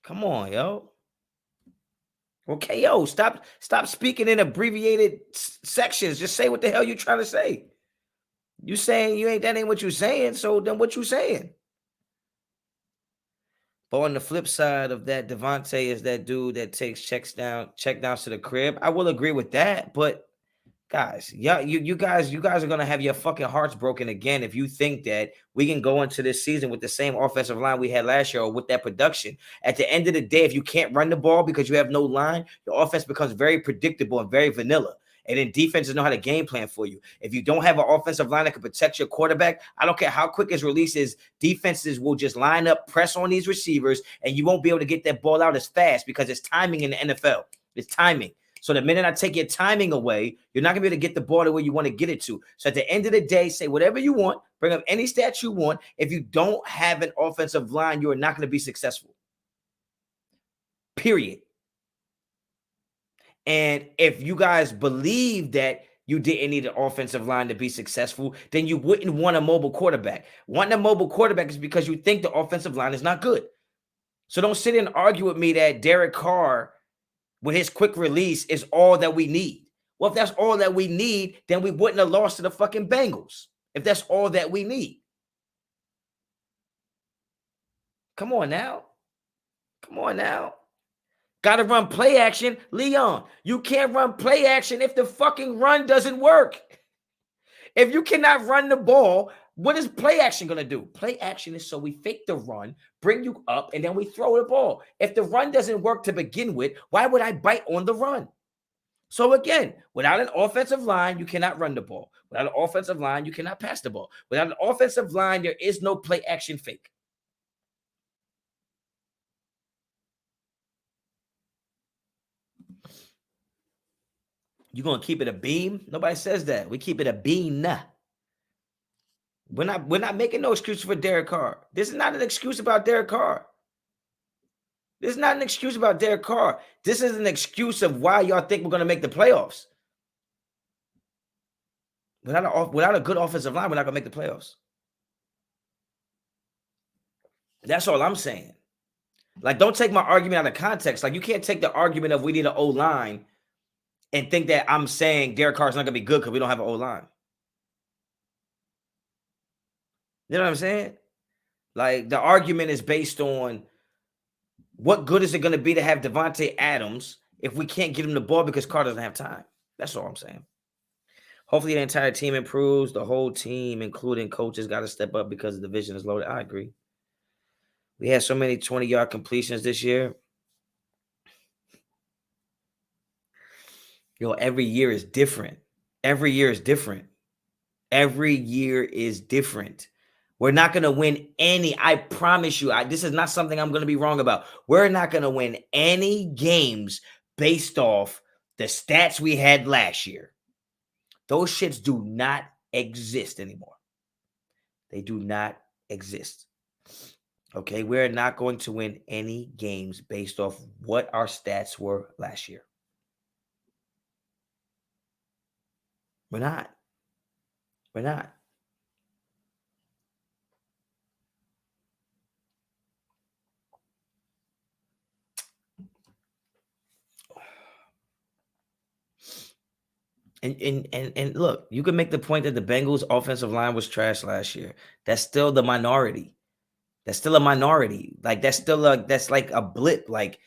Come on, yo. Well, KO, stop speaking in abbreviated sections. Just say what the hell you trying to say. You saying that ain't what you saying, so then what you saying? But on the flip side of that, Devontae is that dude that takes check downs to the crib. I will agree with that, but Guys, yeah, you guys are gonna have your fucking hearts broken again if you think that we can go into this season with the same offensive line we had last year or with that production. At the end of the day, if you can't run the ball because you have no line, your offense becomes very predictable and very vanilla. And then defenses know how to game plan for you. If you don't have an offensive line that can protect your quarterback, I don't care how quick his release is, defenses will just line up, press on these receivers, and you won't be able to get that ball out as fast because it's timing in the NFL. It's timing. So the minute I take your timing away, you're not going to be able to get the ball to where you want to get it to. So at the end of the day, say whatever you want, bring up any stats you want. If you don't have an offensive line, you are not going to be successful. Period. And if you guys believe that you didn't need an offensive line to be successful, then you wouldn't want a mobile quarterback. Wanting a mobile quarterback is because you think the offensive line is not good. So don't sit and argue with me that Derek Carr with his quick release is all that we need. Well, if that's all that we need, then we wouldn't have lost to the fucking Bengals. If that's all that we need. Come on now. Come on now. Got to run play action. Leon, you can't run play action if the fucking run doesn't work. If you cannot run the ball, what is play action going to do? Play action is so we fake the run, bring you up, and then we throw the ball. If the run doesn't work to begin with, why would I bite on the run? So again, without an offensive line, you cannot run the ball. Without an offensive line, you cannot pass the ball. Without an offensive line, there is no play action fake. You gonna keep it a beam? Nobody says that. We keep it a beam. We're not making no excuse for Derek Carr. This is not an excuse about Derek Carr. This is not an excuse about Derek Carr. This is an excuse of why y'all think we're gonna make the playoffs. Without a good offensive line, we're not gonna make the playoffs. That's all I'm saying. Like, don't take my argument out of context. Like, you can't take the argument of we need an O-line and think that I'm saying Derek Carr's not going to be good because we don't have an O-line. You know what I'm saying? Like, the argument is based on what good is it going to be to have Devontae Adams if we can't get him the ball because Carr doesn't have time. That's all I'm saying. Hopefully the entire team improves. The whole team, including coaches, got to step up because the division is loaded. I agree. We had so many 20-yard completions this year. Yo, every year is different. Every year is different. Every year is different. We're not going to win any. I promise you, this is not something I'm going to be wrong about. We're not going to win any games based off the stats we had last year. Those shits do not exist anymore. They do not exist. Okay, we're not going to win any games based off what our stats were last year. We're not. We're not. And look, you can make the point that the Bengals offensive line was trash last year. That's still the minority. That's still a minority. Like, that's like a blip. Like,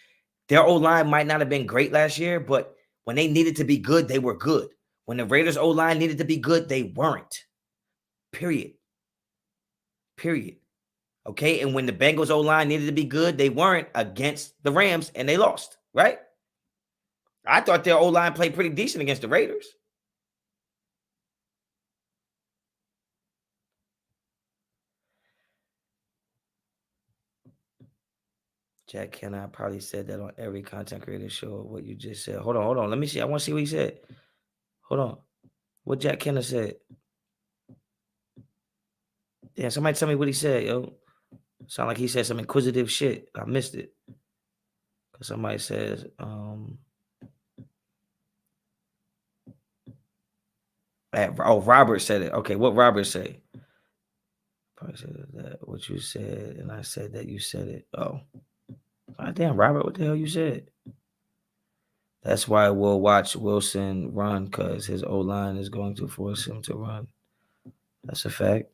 their O-line might not have been great last year, but when they needed to be good, they were good. When the Raiders O-line needed to be good, they weren't. Period. Okay, and when the Bengals O-line needed to be good, they weren't against the Rams, and they lost, right? I thought their O-line played pretty decent against the Raiders. Jack Kenna probably said that on every content creator show, what you just said. Hold on. Let me see. I want to see what he said. Hold on. What Jack Kenna said. Yeah, somebody tell me what he said, yo. Sound like he said some inquisitive shit. I missed it. Because somebody says, Robert said it. Okay, what Robert say? Probably said that what you said, and I said that you said it. Oh. God damn, Robert, what the hell you said? That's why we'll watch Wilson run, because his O-line is going to force him to run. That's a fact.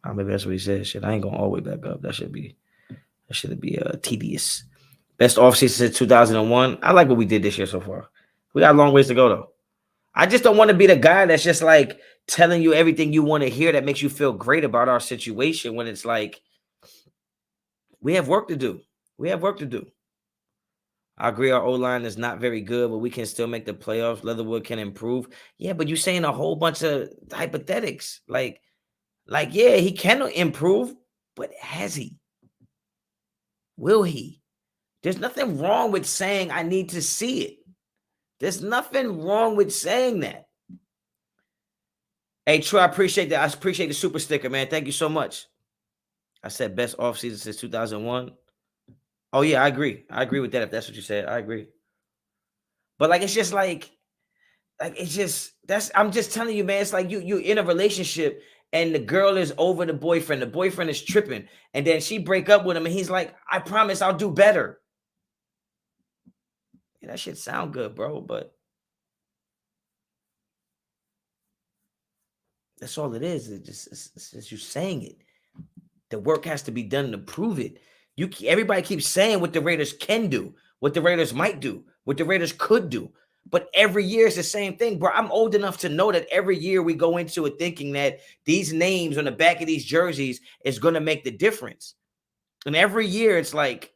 Maybe that's what he said. Shit, I ain't going all the way back up. That should be tedious. Best offseason since 2001. I like what we did this year so far. We got a long ways to go, though. I just don't want to be the guy that's just like telling you everything you want to hear that makes you feel great about our situation when it's like we have work to do. We have work to do. I agree our O-line is not very good, but we can still make the playoffs. Leatherwood can improve. Yeah, but you're saying a whole bunch of hypothetics. Yeah, he can improve, but has he? Will he? There's nothing wrong with saying I need to see it. There's nothing wrong with saying that. Hey, Troy, I appreciate that. I appreciate the super sticker, man. Thank you so much. I said best offseason since 2001. Oh, yeah, I agree. I agree with that if that's what you said. I agree. But it's just it's just I'm just telling you, man. It's like you in a relationship and the girl is over the boyfriend. The boyfriend is tripping, and then she break up with him, and he's like, "I promise, I'll do better." Yeah, that shit sound good, bro, but that's all it is. It's just you saying it. The work has to be done to prove it. Everybody keeps saying what the Raiders can do, what the Raiders might do, what the Raiders could do. But every year it's the same thing, bro. I'm old enough to know that every year we go into it thinking that these names on the back of these jerseys is going to make the difference. And every year it's like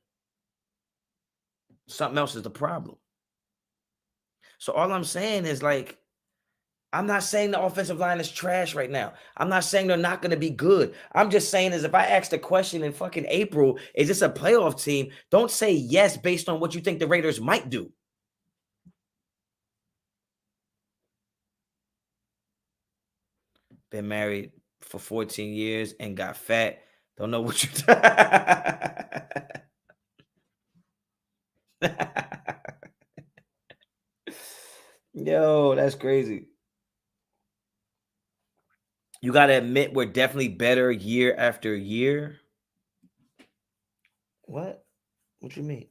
something else is the problem. So all I'm saying is I'm not saying the offensive line is trash right now. I'm not saying they're not going to be good. I'm just saying is if I ask the question in fucking April, is this a playoff team? Don't say yes based on what you think the Raiders might do. Been married for 14 years and got fat. Don't know what you Yo, that's crazy. You got to admit we're definitely better year after year. What? What you mean?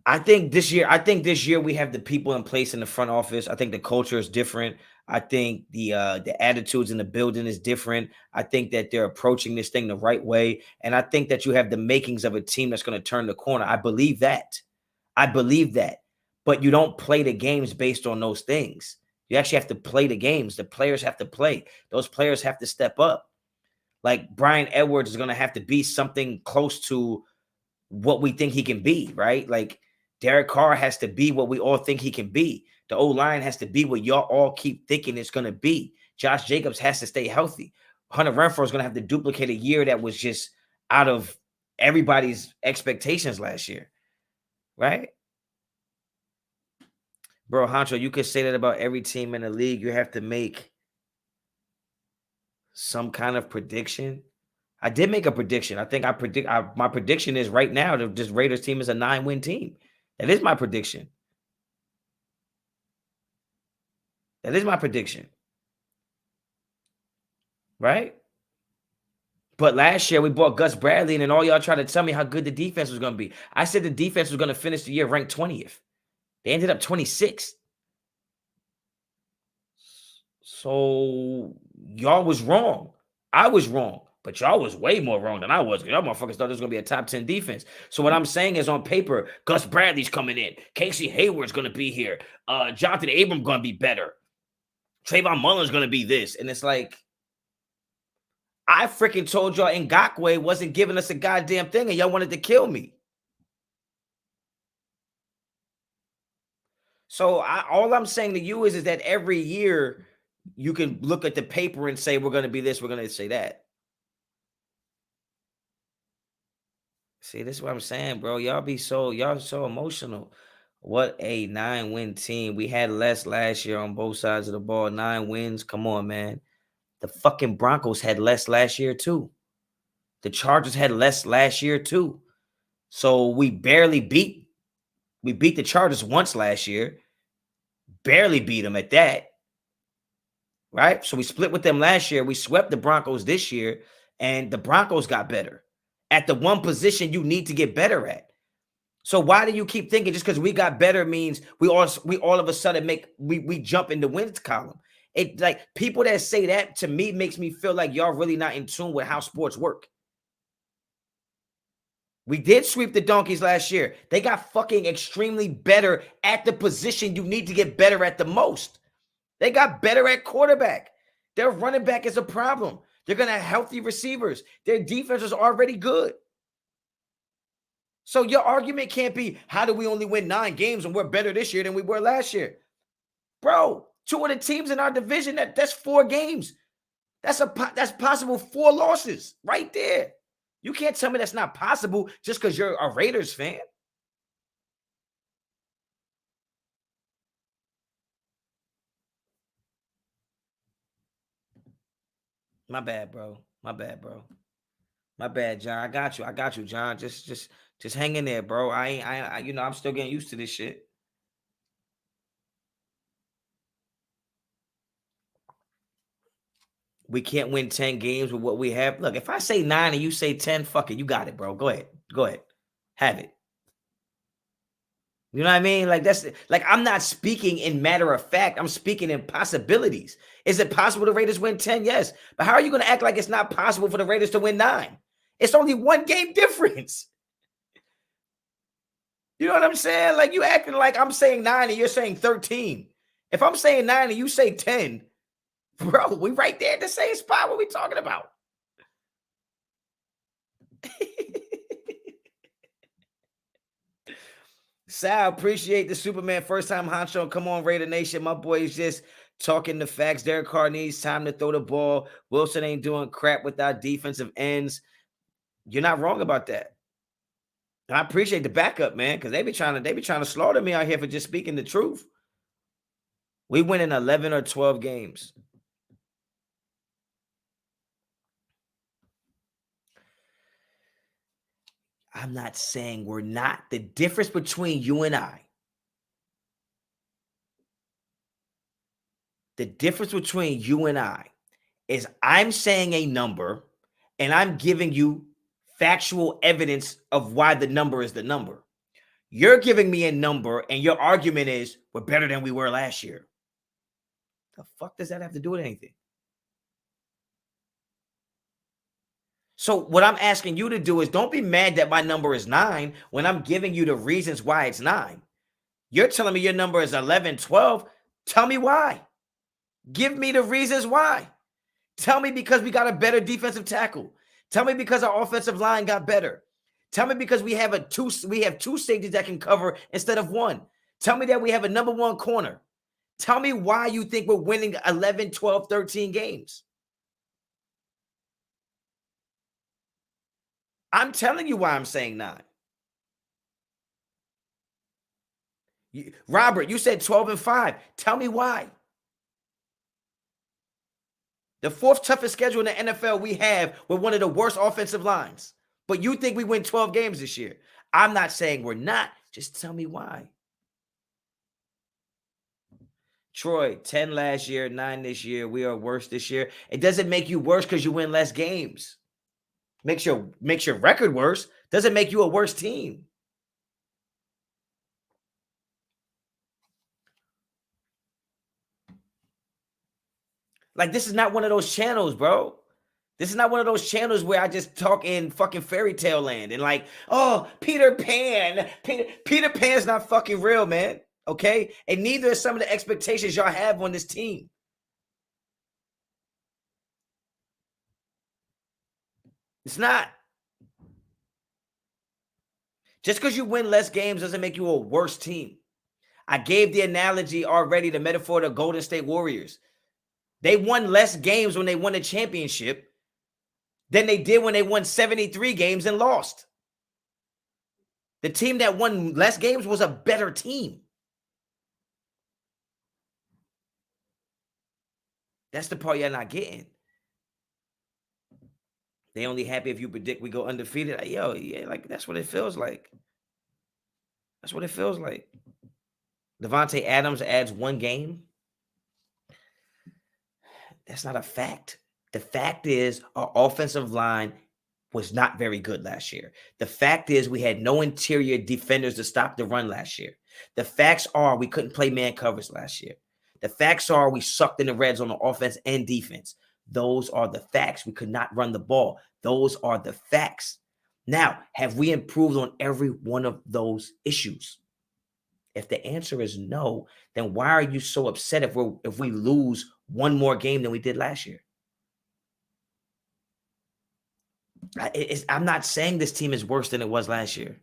I think this year we have the people in place in the front office. I think the culture is different. I think the attitudes in the building is different. I think that they're approaching this thing the right way. And I think that you have the makings of a team that's going to turn the corner. I believe that. I believe that. But you don't play the games based on those things. You actually have to play the games. The players have to play. Those players have to step up. Like Brian Edwards is going to have to be something close to what we think he can be, right? Like Derek Carr has to be what we all think he can be. The O-line has to be what y'all all keep thinking it's going to be. Josh Jacobs has to stay healthy. Hunter Renfrow is going to have to duplicate a year that was just out of everybody's expectations last year, right? Bro, Honcho, you could say that about every team in the league. You have to make some kind of prediction. I did make a prediction. I think my prediction is right now that this Raiders team is a 9-win team. That is my prediction. That is my prediction. Right? But last year we bought Gus Bradley, and then all y'all tried to tell me how good the defense was going to be. I said the defense was going to finish the year ranked 20th. They ended up 26th. So y'all was wrong. I was wrong. But y'all was way more wrong than I was. Y'all motherfuckers thought this was going to be a top 10 defense. So what I'm saying is on paper, Gus Bradley's coming in. Casey Hayward's going to be here. Jonathan Abram going to be better. Trayvon Mullen's going to be this. And it's like, I freaking told y'all Ngakoue wasn't giving us a goddamn thing and y'all wanted to kill me. So all I'm saying to you is that every year you can look at the paper and say, we're going to be this, we're going to say that. See, this is what I'm saying, bro. Y'all so emotional. What a 9-win team. We had less last year on both sides of the ball. 9 wins. Come on, man. The fucking Broncos had less last year, too. The Chargers had less last year, too. So we beat the Chargers once last year. Barely beat them at that. Right? So we split with them last year. We swept the Broncos this year, and the Broncos got better at the one position you need to get better at. So why do you keep thinking just because we got better means we all of a sudden we jump in the wins column? It like people that say that to me makes me feel like y'all really not in tune with how sports work. We did sweep the Donkeys last year. They got fucking extremely better at the position you need to get better at the most. They got better at quarterback. Their running back is a problem. They're going to have healthy receivers. Their defense is already good. So your argument can't be, how do we only win 9 games and we're better this year than we were last year? Bro, 2 of the teams in our division, that's 4 games. That's possible 4 losses right there. You can't tell me that's not possible just because you're a Raiders fan. My bad, bro. My bad, bro. My bad, John. I got you, John. Just hang in there, bro. I'm still getting used to this shit. We can't win 10 games with what we have. Look, if I say 9 and you say 10, fuck it. You got it, bro. Go ahead. Go ahead. Have it. You know what I mean? Like, that's like, I'm not speaking in matter of fact. I'm speaking in possibilities. Is it possible the Raiders win 10? Yes. But how are you going to act like it's not possible for the Raiders to win 9? It's only 1 game difference. You know what I'm saying? Like, you acting like I'm saying 9 and you're saying 13. If I'm saying 9 and you say 10, bro, we right there at the same spot. What we talking about? Sal, appreciate the Superman first time Honcho. Come on, Raider Nation. My boy is just talking the facts. Derek Carr needs time to throw the ball. Wilson ain't doing crap without defensive ends. You're not wrong about that. And I appreciate the backup, man, because they be trying to slaughter me out here for just speaking the truth. We win in 11 or 12 games. I'm not saying we're not. The difference between you and I, is I'm saying a number and I'm giving you factual evidence of why the number is the number. You're giving me a number and your argument is we're better than we were last year. The fuck does that have to do with anything? So what I'm asking you to do is don't be mad that my number is 9 when I'm giving you the reasons why it's 9. You're telling me your number is 11, 12. Tell me why. Give me the reasons why. Tell me because we got a better defensive tackle. Tell me because our offensive line got better. Tell me because we have 2 safeties that can cover instead of 1. Tell me that we have a number 1 corner. Tell me why you think we're winning 11, 12, 13 games. I'm telling you why I'm saying 9. Robert, you said 12 and 5. Tell me why. The 4th toughest schedule in the NFL we have with one of the worst offensive lines. But you think we win 12 games this year. I'm not saying we're not. Just tell me why. Troy, 10 last year, 9 this year. We are worse this year. It doesn't make you worse because you win less games. Makes your record worse. Doesn't make you a worse team. Like, this is not one of those channels, bro. This is not one of those channels where I just talk in fucking fairy tale land and like, oh, Peter Pan. Peter Pan's not fucking real, man. Okay? And neither is some of the expectations y'all have on this team. It's not. Just because you win less games doesn't make you a worse team. I gave the analogy already, the metaphor of the Golden State Warriors. They won less games when they won the championship than they did when they won 73 games and lost. The team that won less games was a better team. That's the part you're not getting. They only happy if you predict we go undefeated. Like, yo, yeah, like that's what it feels like. That's what it feels like. Devontae Adams adds 1 game. That's not a fact. The fact is our offensive line was not very good last year. The fact is we had no interior defenders to stop the run last year. The facts are we couldn't play man coverage last year. The facts are we sucked in the red zone on offense and defense. Those are the facts. We could not run the ball. Those are the facts. Now, have we improved on every one of those issues? If the answer is no, then why are you so upset if we lose one more game than we did last year? I'm not saying this team is worse than it was last year.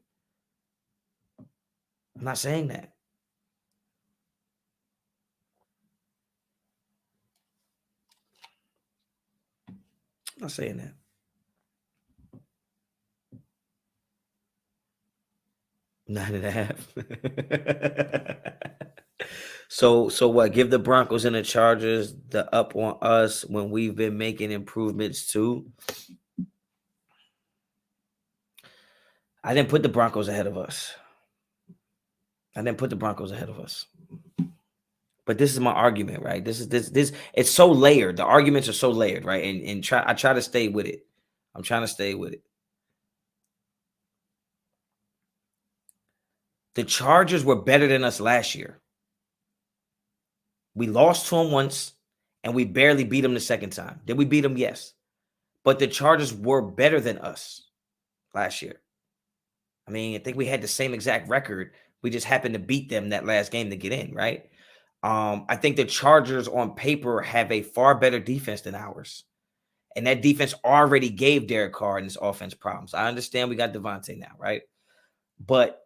I'm not saying that. I'm not saying that. Nine and a half. So what? Give the Broncos and the Chargers the up on us when we've been making improvements too. I didn't put the Broncos ahead of us. But this is my argument, right? This. It's so layered. The arguments are so layered, right? And I try to stay with it. I'm trying to stay with it. The Chargers were better than us last year. We lost to them once, and we barely beat them the second time. Did we beat them? Yes. But the Chargers were better than us last year. I mean, I think we had the same exact record. We just happened to beat them that last game to get in, right? I think the Chargers on paper have a far better defense than ours. And that defense already gave Derek Carr and his offense problems. I understand we got Devontae now, right? But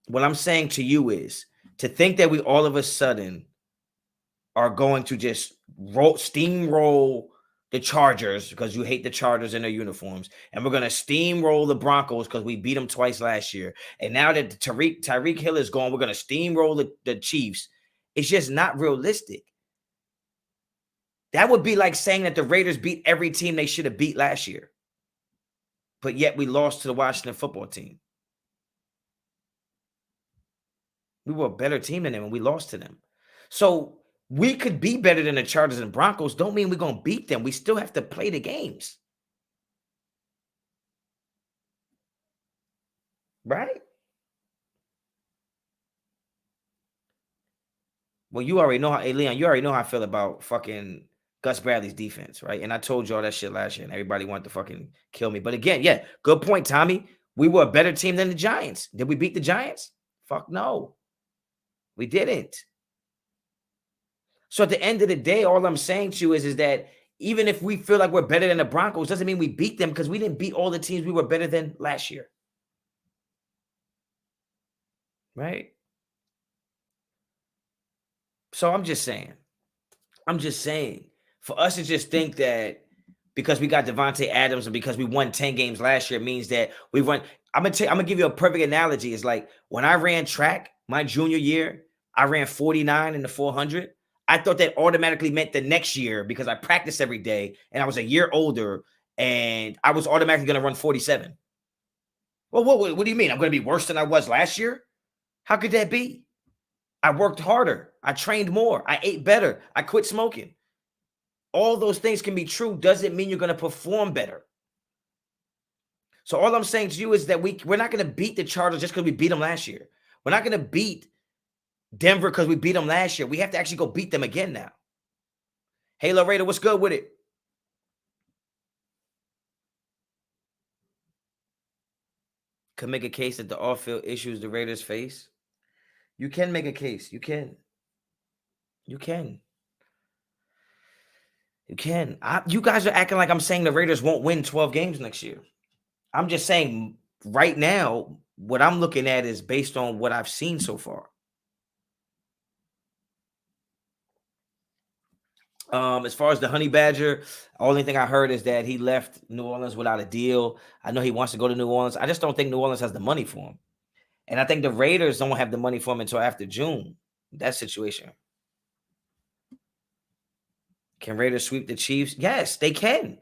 what I'm saying to you is to think that we all of a sudden are going to just steamroll the Chargers because you hate the Chargers in their uniforms, and we're going to steamroll the Broncos because we beat them twice last year. And now that Tyreek Hill is gone, we're going to steamroll the Chiefs. It's just not realistic. That would be like saying that the Raiders beat every team they should have beat last year, but yet we lost to the Washington football team. We were a better team than them, and we lost to them. So we could be better than the Chargers and Broncos. Don't mean we're going to beat them. We still have to play the games. Right? Well, you already know how, hey, Leon, you already know how I feel about fucking Gus Bradley's defense, right? And I told y'all that shit last year, and everybody wanted to fucking kill me. But again, yeah, good point, Tommy. We were a better team than the Giants. Did we beat the Giants? Fuck no. We didn't. So at the end of the day, all I'm saying to you is that even if we feel like we're better than the Broncos, doesn't mean we beat them because we didn't beat all the teams we were better than last year. Right? So I'm just saying, for us to just think that because we got Devontae Adams and because we won 10 games last year means that we won. I'm gonna give you a perfect analogy. It's like when I ran track my junior year, I ran 49 in the 400. I thought that automatically meant the next year because I practiced every day and I was a year older and I was automatically gonna run 47. Well, what do you mean? I'm gonna be worse than I was last year? How could that be? I worked harder. I trained more. I ate better. I quit smoking. All those things can be true. Doesn't mean you're going to perform better. So all I'm saying to you is that we're not going to beat the Chargers just because we beat them last year. We're not going to beat Denver because we beat them last year. We have to actually go beat them again now. Hey, Laredo, what's good with it? Could make a case that the off-field issues the Raiders face. You can make a case. You can. You can. You guys are acting like I'm saying the Raiders won't win 12 games next year. I'm just saying right now, what I'm looking at is based on what I've seen so far. As far as the Honey Badger, only thing I heard is that he left New Orleans without a deal. I know he wants to go to New Orleans. I just don't think New Orleans has the money for him. And I think the Raiders don't have the money for him until after June. That situation. Can Raiders sweep the Chiefs? Yes, they can.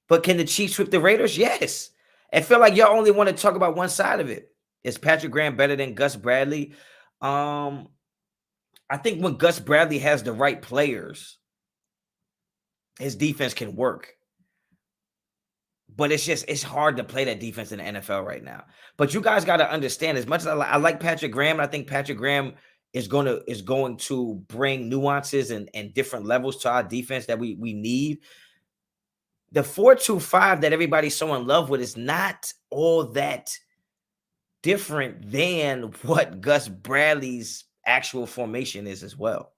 But can the Chiefs sweep the Raiders? Yes. I feel like y'all only want to talk about one side of it. Is Patrick Graham better than Gus Bradley? I think when Gus Bradley has the right players, his defense can work. But it's hard to play that defense in the NFL right now. But you guys got to understand, as much as I like Patrick Graham, I think Patrick Graham is going to bring nuances and different levels to our defense that we need. The 4-2-5 that everybody's so in love with is not all that different than what Gus Bradley's actual formation is as well.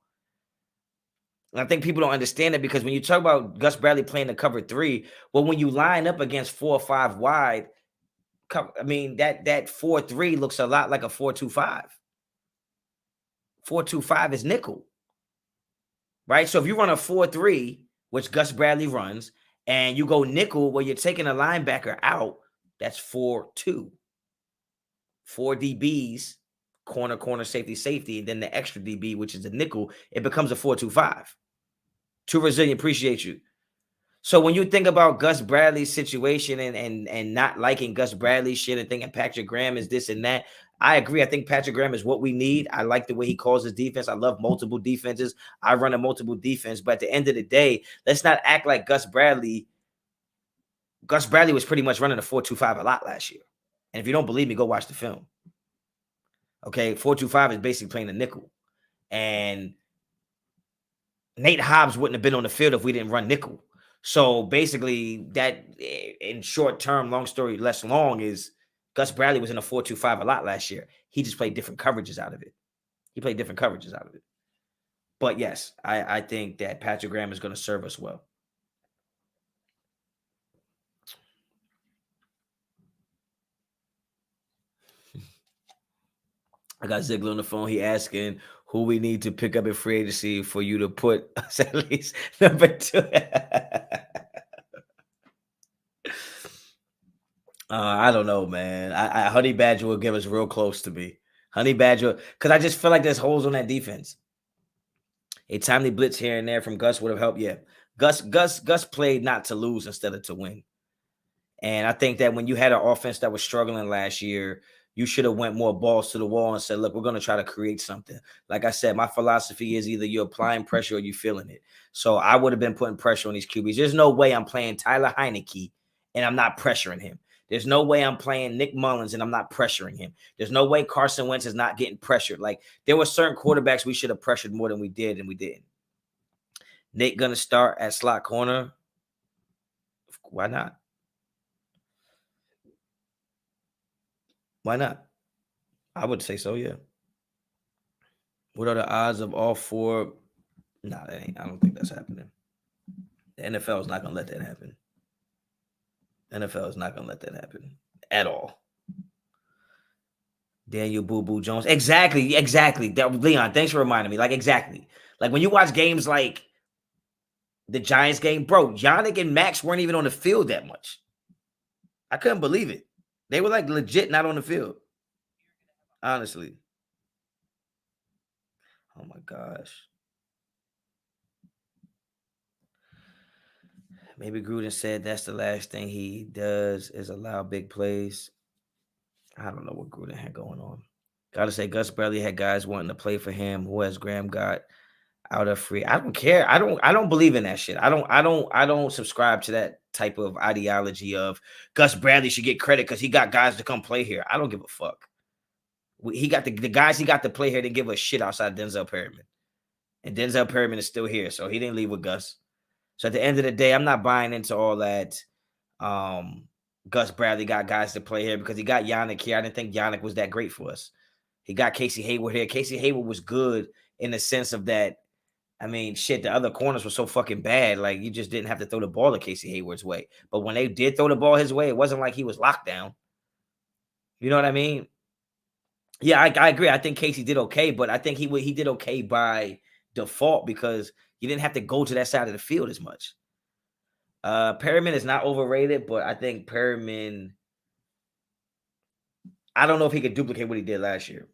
And I think people don't understand it because when you talk about Gus Bradley playing the cover 3, well, when you line up against 4 or 5 wide, I mean that 4-3 looks a lot like a 4-2-5. 4-2-5 is nickel, right? So if you run a 4-3, which Gus Bradley runs, and you go nickel where you're taking a linebacker out, that's 4-2. 4 DBs, corner, safety, and then the extra DB, which is a nickel, it becomes a 4-2-5. Too resilient, appreciate you. So when you think about Gus Bradley's situation and not liking Gus Bradley's shit and thinking Patrick Graham is this and that, I agree. I think Patrick Graham is what we need. I like the way he calls his defense. I love multiple defenses. I run a multiple defense. But at the end of the day, let's not act like Gus Bradley. Gus Bradley was pretty much running a 4-2-5 a lot last year. And if you don't believe me, go watch the film. Okay, 4-2-5 is basically playing a nickel. And Nate Hobbs wouldn't have been on the field if we didn't run nickel. So basically, that in short term, long story less long, is Gus Bradley was in a 4-2-5 a lot last year. He just played different coverages out of it. But yes, I think that Patrick Graham is going to serve us well. I got Ziegler on the phone. He asking who we need to pick up in free agency for you to put us at least number 2. I don't know, man. Honey Badger will give us real close to me. Honey Badger, because I just feel like there's holes on that defense. A timely blitz here and there from Gus would have helped. Yeah, Gus played not to lose instead of to win. And I think that when you had an offense that was struggling last year, you should have went more balls to the wall and said, look, we're going to try to create something. Like I said, my philosophy is either you're applying pressure or you're feeling it. So I would have been putting pressure on these QBs. There's no way I'm playing Tyler Heineke and I'm not pressuring him. There's no way I'm playing Nick Mullins and I'm not pressuring him. There's no way Carson Wentz is not getting pressured. Like, there were certain quarterbacks we should have pressured more than we did, and we didn't. Nick going to start at slot corner. Why not? Why not? I would say so, yeah. What are the odds of all 4? Nah, that ain't. I don't think that's happening. The NFL is not going to let that happen. NFL is not going to let that happen at all. Daniel Boo Boo Jones. Exactly. Leon, thanks for reminding me. Like, exactly. Like, when you watch games like the Giants game, bro, Yannick and Max weren't even on the field that much. I couldn't believe it. They were like legit not on the field. Honestly. Oh my gosh. Maybe Gruden said that's the last thing he does is allow big plays. I don't know what Gruden had going on. Gotta say, Gus Bradley had guys wanting to play for him. Who has Graham got out of free? I don't care. I don't believe in that shit. I don't subscribe to that type of ideology of Gus Bradley should get credit because he got guys to come play here. I don't give a fuck. He got the guys he got to play here didn't give a shit outside Denzel Perryman. And Denzel Perryman is still here, so he didn't leave with Gus. So at the end of the day, I'm not buying into all that. Gus Bradley got guys to play here because he got Yannick here. I didn't think Yannick was that great for us. He got Casey Hayward here. Casey Hayward was good in the sense of that. I mean, shit, the other corners were so fucking bad. Like, you just didn't have to throw the ball to Casey Hayward's way. But when they did throw the ball his way, it wasn't like he was locked down. You know what I mean? Yeah, I agree. I think Casey did okay, but I think he did okay by default because you didn't have to go to that side of the field as much. Perryman is not overrated, but I think Perryman, I don't know if he could duplicate what he did last year.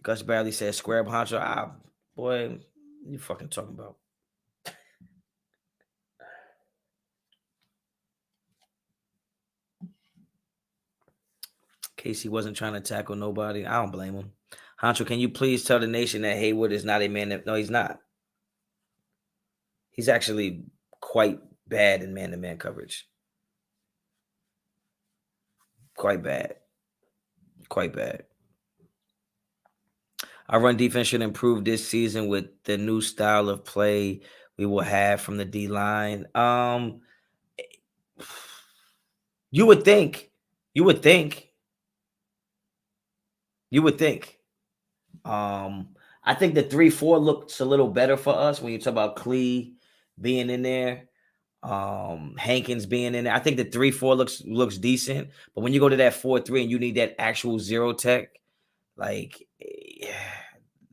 Gus Bradley says, square up Honcho. Boy, you fucking talking about? Casey wasn't trying to tackle nobody. I don't blame him. Honcho, can you please tell the nation that Hayward is not a man? No, he's not. He's actually quite bad in man-to-man coverage. Quite bad. Our run defense should improve this season with the new style of play we will have from the D line. You would think, you would think, you would think. I think the 3-4 looks a little better for us when you talk about Clee being in there, Hankins being in there. I think the 3-4 looks decent, but when you go to that 4-3 and you need that actual zero tech, like,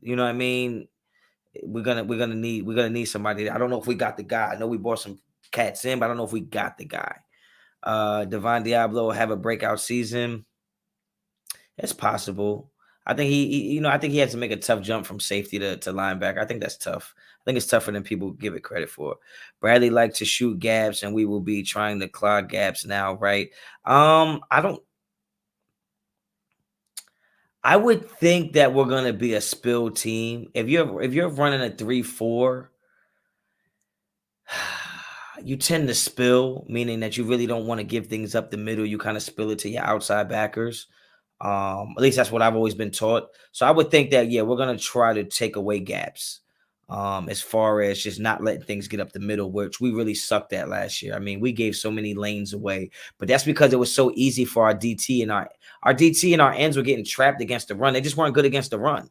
you know what I mean? We're gonna need somebody. I don't know if we got the guy. I know we bought some cats in, but I don't know if we got the guy. Devon Diablo will have a breakout season. It's possible. I think I think he has to make a tough jump from safety to linebacker. I think that's tough. I think it's tougher than people give it credit for. Bradley likes to shoot gaps, and we will be trying to clog gaps now, right? I don't. I would think that we're gonna be a spill team. If you're running a 3-4, you tend to spill, meaning that you really don't want to give things up the middle. You kind of spill it to your outside backers. At least that's what I've always been taught. So I would think that, yeah, we're gonna try to take away gaps. As far as just not letting things get up the middle, which we really sucked at last year. I mean, we gave so many lanes away, but that's because it was so easy for our DT and our DT and our ends were getting trapped against the run. They just weren't good against the run.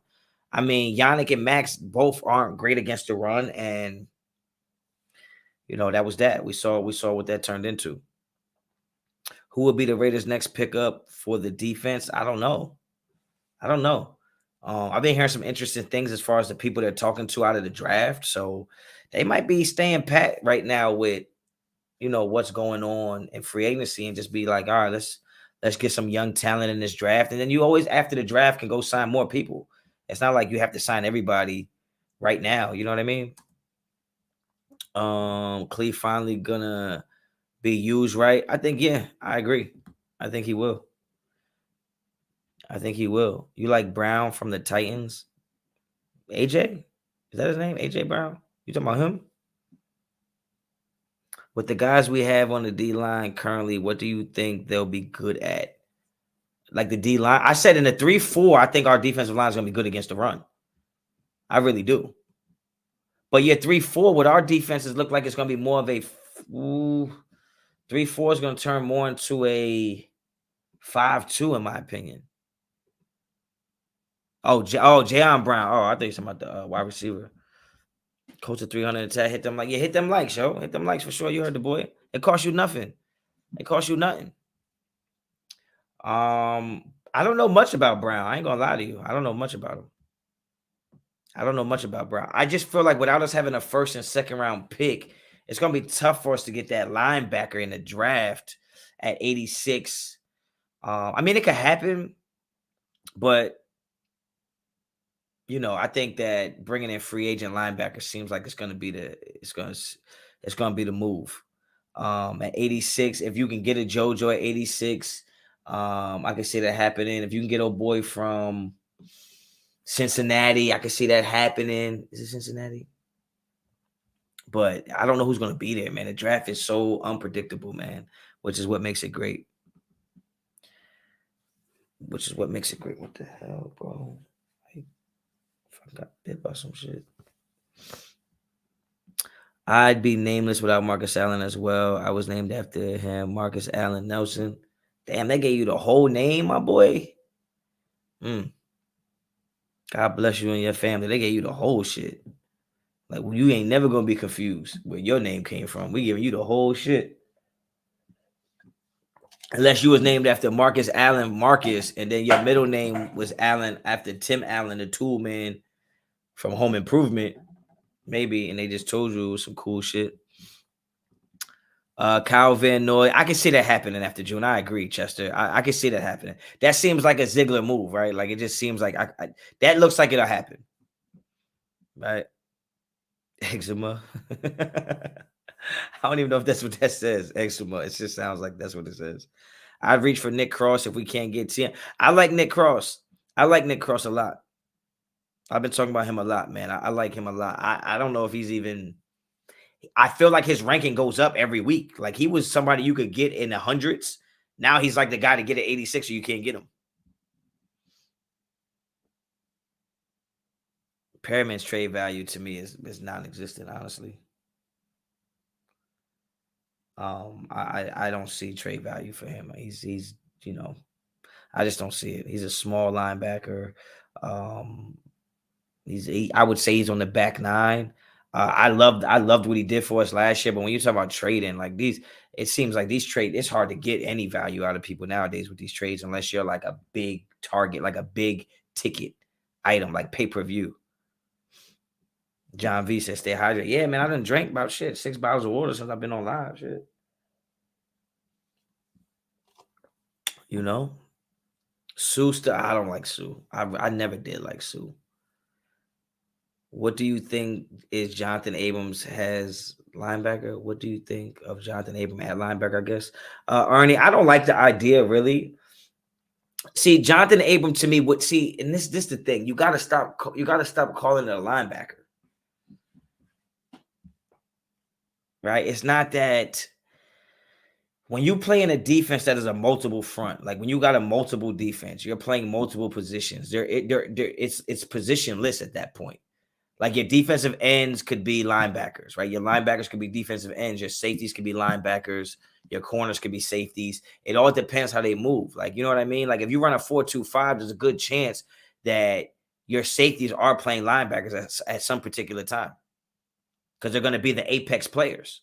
I mean, Yannick and Max both aren't great against the run, and that was that. We saw what that turned into. Who will be the Raiders' next pickup for the defense? I don't know. I've been hearing some interesting things as far as the people they're talking to out of the draft. So they might be staying pat right now with what's going on in free agency and just be like, all right, let's get some young talent in this draft. And then you always after the draft can go sign more people. It's not like you have to sign everybody right now. You know what I mean? Clee finally gonna be used right. I think, yeah, I agree. I think he will. You like Brown from the Titans? AJ? Is that his name? AJ Brown? You talking about him? With the guys we have on the D line currently, what do you think they'll be good at? Like the D line, I said in the 3-4, I think our defensive line is gonna be good against the run. I really do. But yeah, 3-4, what our defenses look like it's gonna be more of a 3-4 is gonna turn more into a 5-2, in my opinion. Jayon Brown. Oh, I think you're talking about the wide receiver. Coach of 300 attack. Hit them hit them likes, yo. Hit them likes for sure. You heard the boy. It costs you nothing. I don't know much about Brown. I ain't gonna lie to you. I don't know much about him. Brown. I just feel like without us having a first and second round pick, it's gonna be tough for us to get that linebacker in the draft at 86. I mean, it could happen, but I think that bringing in free agent linebacker seems like it's gonna be the move. At 86, if you can get a JoJo at 86, I can see that happening. If you can get a boy from Cincinnati, I can see that happening. Is it Cincinnati? But I don't know who's gonna be there, man. The draft is so unpredictable, man, which is what makes it great. What the hell, bro? I got bit by some shit. I'd be nameless without Marcus Allen as well. I was named after him, Marcus Allen Nelson. Damn, they gave you the whole name, my boy. God bless you and your family. They gave you the whole shit. Like, you ain't never gonna be confused where your name came from. We giving you the whole shit. Unless you was named after Marcus Allen Marcus, and then your middle name was Allen after Tim Allen, the tool man from Home Improvement. Maybe, and they just told you it was some cool shit. Kyle Van Noy. I can see that happening after June. I agree, Chester. I can see that happening. That seems like a Ziggler move, right? Like, it just seems like that looks like it'll happen. Right? Eczema. I don't even know if that's what that says. Eczema. It just sounds like that's what it says. I'd reach for Nick Cross if we can't get Tim. I like Nick Cross. I like Nick Cross a lot. I've been talking about him a lot, man. I like him a lot. I don't know if he's even. I feel like his ranking goes up every week. Like, he was somebody you could get in the hundreds. Now he's like the guy to get at 86 or you can't get him. Perriman's trade value to me is non-existent, honestly. I don't see trade value for him. He's I just don't see it. He's a small linebacker. Um, I would say he's on the back nine. I loved what he did for us last year. But when you talk about trading, like these, it seems like these trades, it's hard to get any value out of people nowadays with these trades unless you're like a big target, like a big ticket item, like pay-per-view. John V says stay hydrated. Yeah, man, I done drank about 6 bottles of water since I've been on live. Shit. You know? Sue still, I don't like Sue. I never did like Sue. What do you think is Jonathan Abrams has linebacker? What do you think of Jonathan Abrams at linebacker? I guess, Ernie, I don't like the idea really. See, Jonathan Abrams to me would see, and this the thing. You got to stop calling it a linebacker, right? It's not that when you play in a defense that is a multiple front, like when you got a multiple defense, you're playing multiple positions. It's positionless at that point. Like your defensive ends could be linebackers, right? Your linebackers could be defensive ends. Your safeties could be linebackers. Your corners could be safeties. It all depends how they move. Like, you know what I mean? Like if you run a 4-2-5, there's a good chance that your safeties are playing linebackers at some particular time because they're going to be the apex players,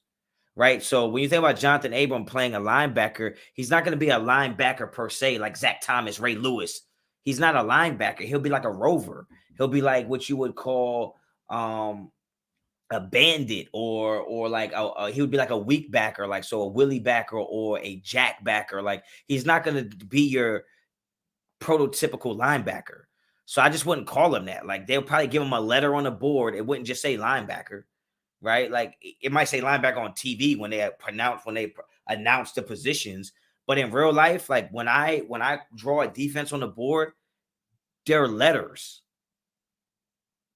right? So when you think about Jonathan Abram playing a linebacker, he's not going to be a linebacker per se, like Zach Thomas, Ray Lewis. He's not a linebacker. He'll be like a rover. He'll be like what you would call a bandit or like he would be like a weak backer, like so a Willie backer or a jack backer. Like he's not going to be your prototypical linebacker. So I just wouldn't call him that. Like they'll probably give him a letter on the board. It wouldn't just say linebacker, right? Like it might say linebacker on TV when they announce the positions. But in real life, like when I draw a defense on the board, they're letters.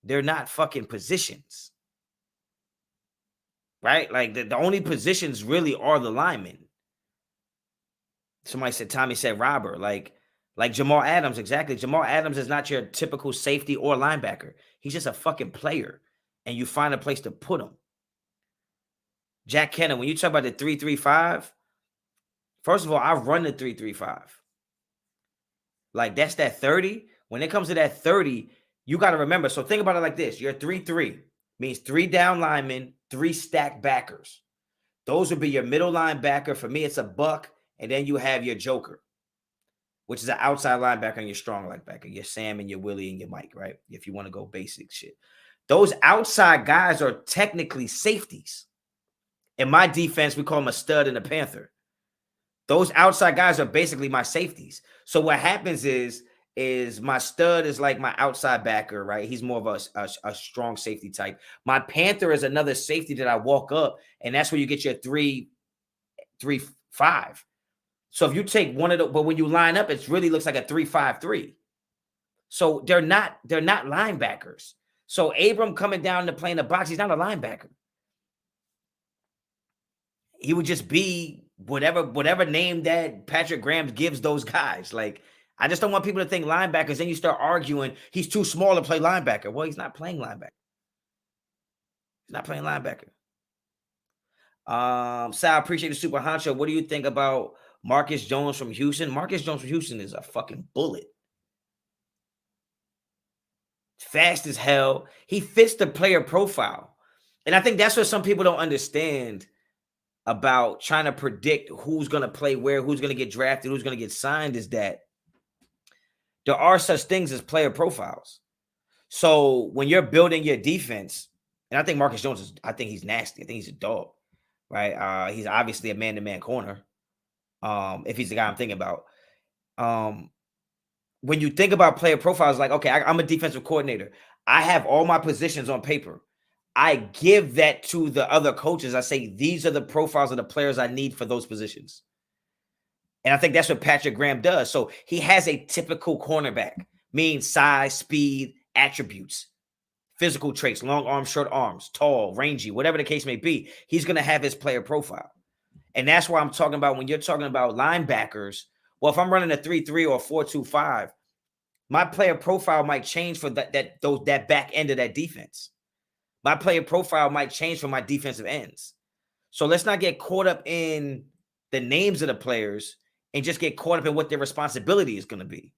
They're not fucking positions. Right? Like the only positions really are the linemen. Somebody said Tommy said robber. Like Jamal Adams, exactly. Jamal Adams is not your typical safety or linebacker. He's just a fucking player. And you find a place to put him. Jack Kennan, when you talk about the 3-3-5, first of all, I run the 3-3-5. Like that's that 30. When it comes to that 30, you got to remember. So think about it like this. Your 3-3 means 3 down linemen, 3 stacked backers. Those would be your middle linebacker. For me, it's a buck. And then you have your joker, which is an outside linebacker and your strong linebacker, your Sam and your Willie and your Mike, right? If you want to go basic shit. Those outside guys are technically safeties. In my defense, we call them a stud and a panther. Those outside guys are basically my safeties. So what happens is my stud is like my outside backer, right? He's more of a strong safety type. My panther is another safety that I walk up, and that's where you get your 3-3-5. So if you take one of the, but when you line up, it really looks like a 3-5-3. So they're not linebackers. So Abram coming down to play in the box, he's not a linebacker. He would just be whatever name that Patrick Graham gives those guys. Like, I just don't want people to think linebackers. Then you start arguing he's too small to play linebacker. Well, he's not playing linebacker. He's not playing linebacker. Sal, I appreciate the super honcho. What do you think about Marcus Jones from Houston? Marcus Jones from Houston is a fucking bullet. Fast as hell. He fits the player profile. And I think that's what some people don't understand about trying to predict who's going to play where, who's going to get drafted, who's going to get signed, is that there are such things as player profiles. So when you're building your defense, and I think Marcus Jones I think he's nasty. I think he's a dog, right? He's obviously a man-to-man corner. If he's the guy I'm thinking about. When you think about player profiles, like, okay, I'm a defensive coordinator. I have all my positions on paper. I give that to the other coaches. I say, these are the profiles of the players I need for those positions. And I think that's what Patrick Graham does. So he has a typical cornerback, meaning size, speed, attributes, physical traits, long arms, short arms, tall, rangy, whatever the case may be. He's going to have his player profile. And that's why I'm talking about when you're talking about linebackers. Well, if I'm running a 3-3 or 4-2-5, my player profile might change for that back end of that defense. My player profile might change for my defensive ends. So let's not get caught up in the names of the players and just get caught up in what their responsibility is going to be.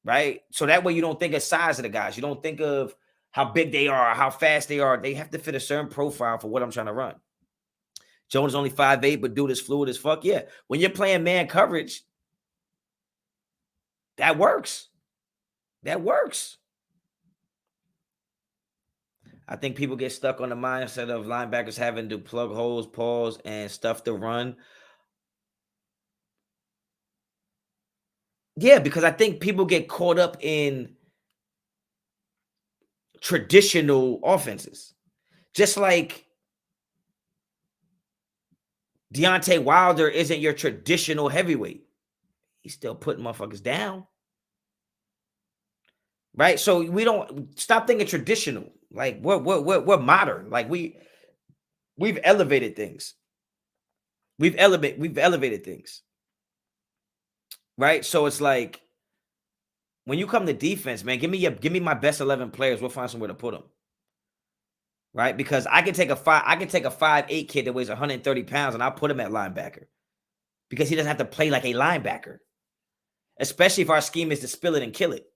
Right? So that way you don't think of size of the guys. You don't think of how big they are, how fast they are. They have to fit a certain profile for what I'm trying to run. Jones is only 5'8", but dude is fluid as fuck. Yeah. When you're playing man coverage, that works. That works. I think people get stuck on the mindset of linebackers having to plug holes, pause, and stuff to run. Yeah, because I think people get caught up in traditional offenses. Just like Deontay Wilder isn't your traditional heavyweight. He's still putting motherfuckers down. Right? So we don't stop thinking traditional. Like we're modern. Like we've elevated things. We've elevated things. Right? So it's like when you come to defense, man, give me my best 11 players. We'll find somewhere to put them. Right? Because I can take a 5'8" kid that weighs 130 pounds and I'll put him at linebacker. Because he doesn't have to play like a linebacker. Especially if our scheme is to spill it and kill it.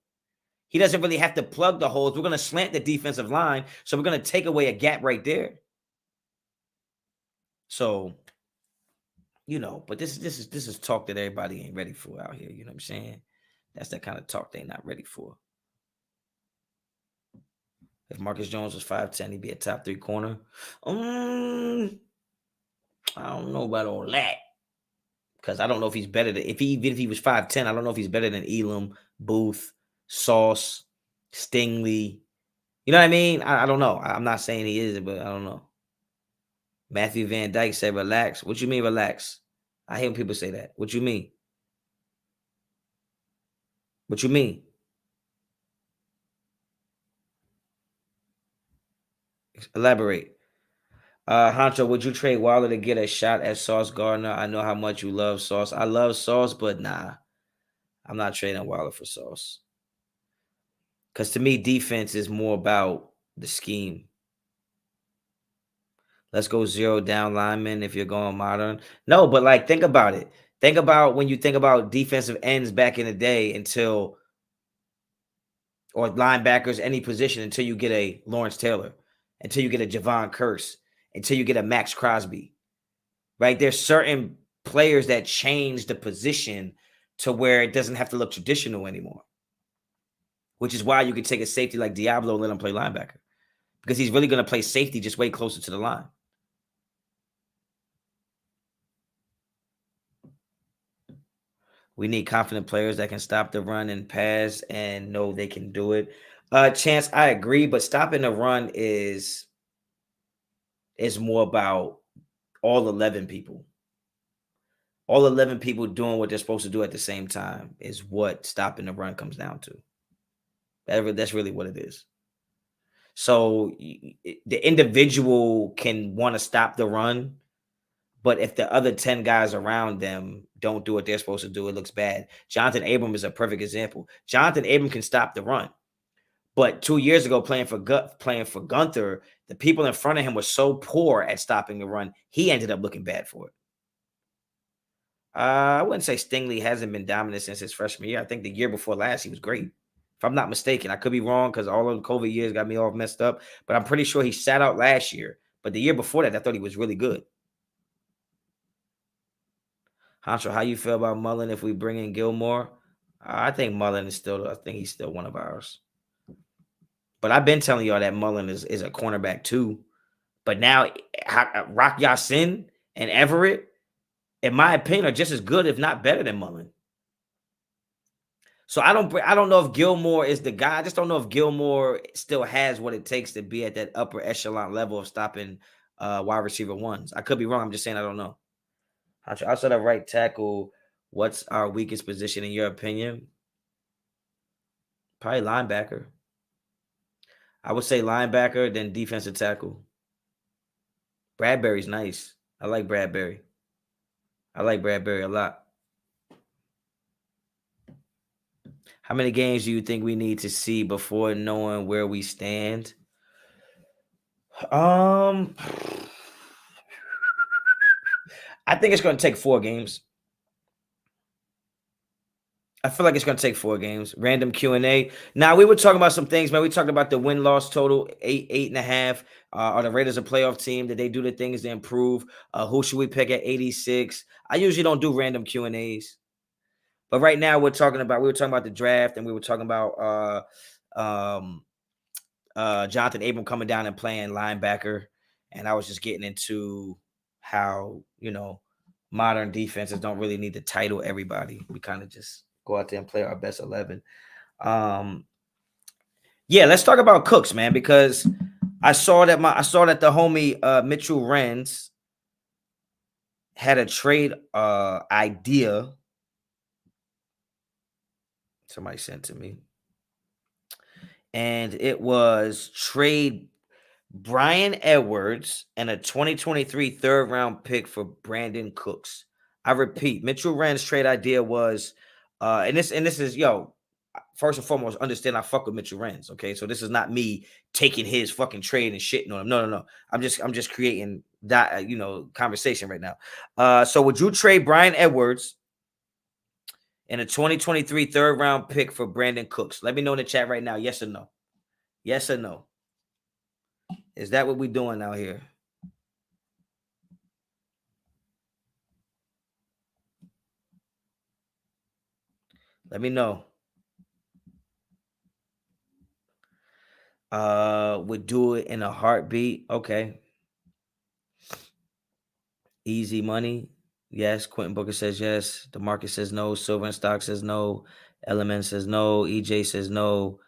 He doesn't really have to plug the holes. We're going to slant the defensive line, so we're going to take away a gap right there. So, but this is talk that everybody ain't ready for out here. You know what I'm saying? That's that kind of talk they're not ready for. If Marcus Jones was 5'10", he'd be a top 3 corner. I don't know about all that. Because I don't know if he's better than even if he was 5'10", I don't know if he's better than Elam, Booth, Sauce, Stingley. You know what I mean? I don't know. I'm not saying he is, but I don't know. Matthew Van Dyke said, relax. What you mean, relax? I hate when people say that. What you mean? What you mean? Elaborate. Honcho, would you trade Wilder to get a shot at Sauce Gardner? I know how much you love Sauce. I love Sauce, but nah. I'm not trading Wilder for Sauce. Because to me, defense is more about the scheme. Let's go 0 down linemen if you're going modern. No, but like think about it. Think about when you think about defensive ends back in the day or linebackers, any position until you get a Lawrence Taylor, until you get a Javon Curse, until you get a Max Crosby. Right? There's certain players that change the position to where it doesn't have to look traditional anymore. Which is why you could take a safety like Diablo and let him play linebacker. Because he's really going to play safety just way closer to the line. We need confident players that can stop the run and pass and know they can do it. Chance, I agree, but stopping the run is more about all 11 people. All 11 people doing what they're supposed to do at the same time is what stopping the run comes down to. That's really what it is. So the individual can want to stop the run, but if the other 10 guys around them don't do what they're supposed to do, it looks bad. Jonathan Abram is a perfect example. Jonathan Abram can stop the run. But 2 years ago, playing for Gunther, the people in front of him were so poor at stopping the run, he ended up looking bad for it. I wouldn't say Stingley hasn't been dominant since his freshman year. I think the year before last, he was great. If I'm not mistaken, I could be wrong because all of the COVID years got me all messed up. But I'm pretty sure he sat out last year. But the year before that, I thought he was really good. Honcho, how you feel about Mullen if we bring in Gilmore? I think Mullen is I think he's still one of ours. But I've been telling y'all that Mullen is a cornerback too. But now Rock Ya-Sin and Everett, in my opinion, are just as good, if not better than Mullen. So I don't know if Gilmore is the guy. I just don't know if Gilmore still has what it takes to be at that upper echelon level of stopping wide receiver ones. I could be wrong. I'm just saying I don't know. Outside of right tackle, what's our weakest position in your opinion? Probably linebacker. I would say linebacker, then defensive tackle. Bradbury's nice. I like Bradbury. I like Bradbury a lot. How many games do you think we need to see before knowing where we stand? I think it's going to take 4 games. I feel like it's going to take 4 games. Random Q&A. Now, we were talking about some things, man. We talked about the win-loss total, 8.5. Are the Raiders a playoff team? Did they do the things to improve? Who should we pick at 86? I usually don't do random Q&As. But right now, we were talking about the draft, and we were talking about Jonathan Abram coming down and playing linebacker. And I was just getting into how, modern defenses don't really need to title everybody. We kind of just go out there and play our best 11. Yeah, let's talk about Cooks, man, because I saw that the homie Mitchell Renz had a trade idea. Somebody sent to me. And it was trade Brian Edwards and a 2023 third-round pick for Brandon Cooks. I repeat, Mitchell Rand's trade idea was, and this is, first and foremost, understand I fuck with Mitchell Rand's, okay? So this is not me taking his fucking trade and shitting on him. No. I'm just creating that, conversation right now. So would you trade Brian Edwards and a 2023 third-round pick for Brandon Cooks? Let me know in the chat right now, yes or no. Yes or no. Is that what we doing out here? Let me know. Would do it in a heartbeat. Okay. Easy money. Yes. Quentin Booker says yes. DeMarcus says no. Silver and Stock says no. Element says no. EJ says no.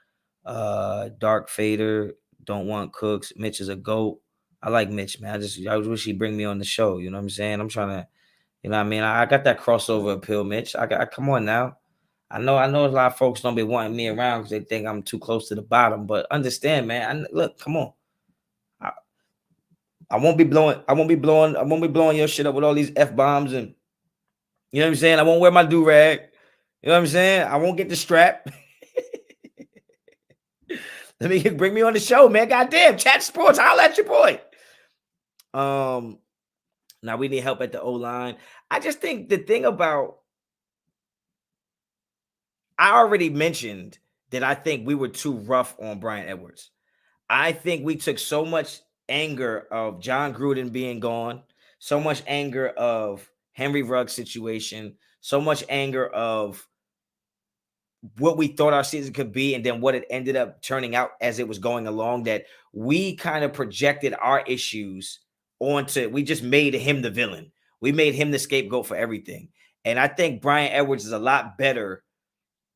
Dark Fader don't want Cooks. Mitch is a GOAT. I like Mitch, man. I wish he'd bring me on the show. You know what I'm saying? I'm trying to, you know what I mean? I got that crossover appeal, Mitch. Come on now. I know a lot of folks don't be wanting me around because they think I'm too close to the bottom. But understand, man. Look, come on. I won't be blowing your shit up with all these F-bombs and you know what I'm saying? I won't wear my do-rag. You know what I'm saying? I won't get the strap. Let me bring me on the show, man. Goddamn, Chat Sports, I'll at your boy. Now we need help at the O-line. I just think the thing about I already mentioned that I think we were too rough on Brian Edwards. I think we took so much anger of John Gruden being gone, so much anger of Henry Ruggs' situation, so much anger of what we thought our season could be, and then what it ended up turning out as it was going along, that we kind of projected our issues onto, we just made him the villain. We made him the scapegoat for everything. And I think Brian Edwards is a lot better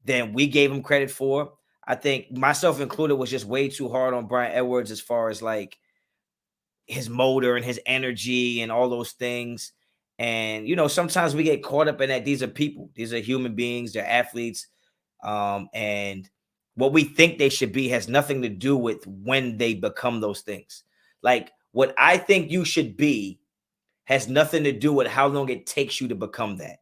than we gave him credit for. I think myself included was just way too hard on Brian Edwards as far as like his motor and his energy and all those things. And, sometimes we get caught up in that. These are people, these are human beings, they're athletes. And what we think they should be has nothing to do with when they become those things. Like what I think you should be has nothing to do with how long it takes you to become that.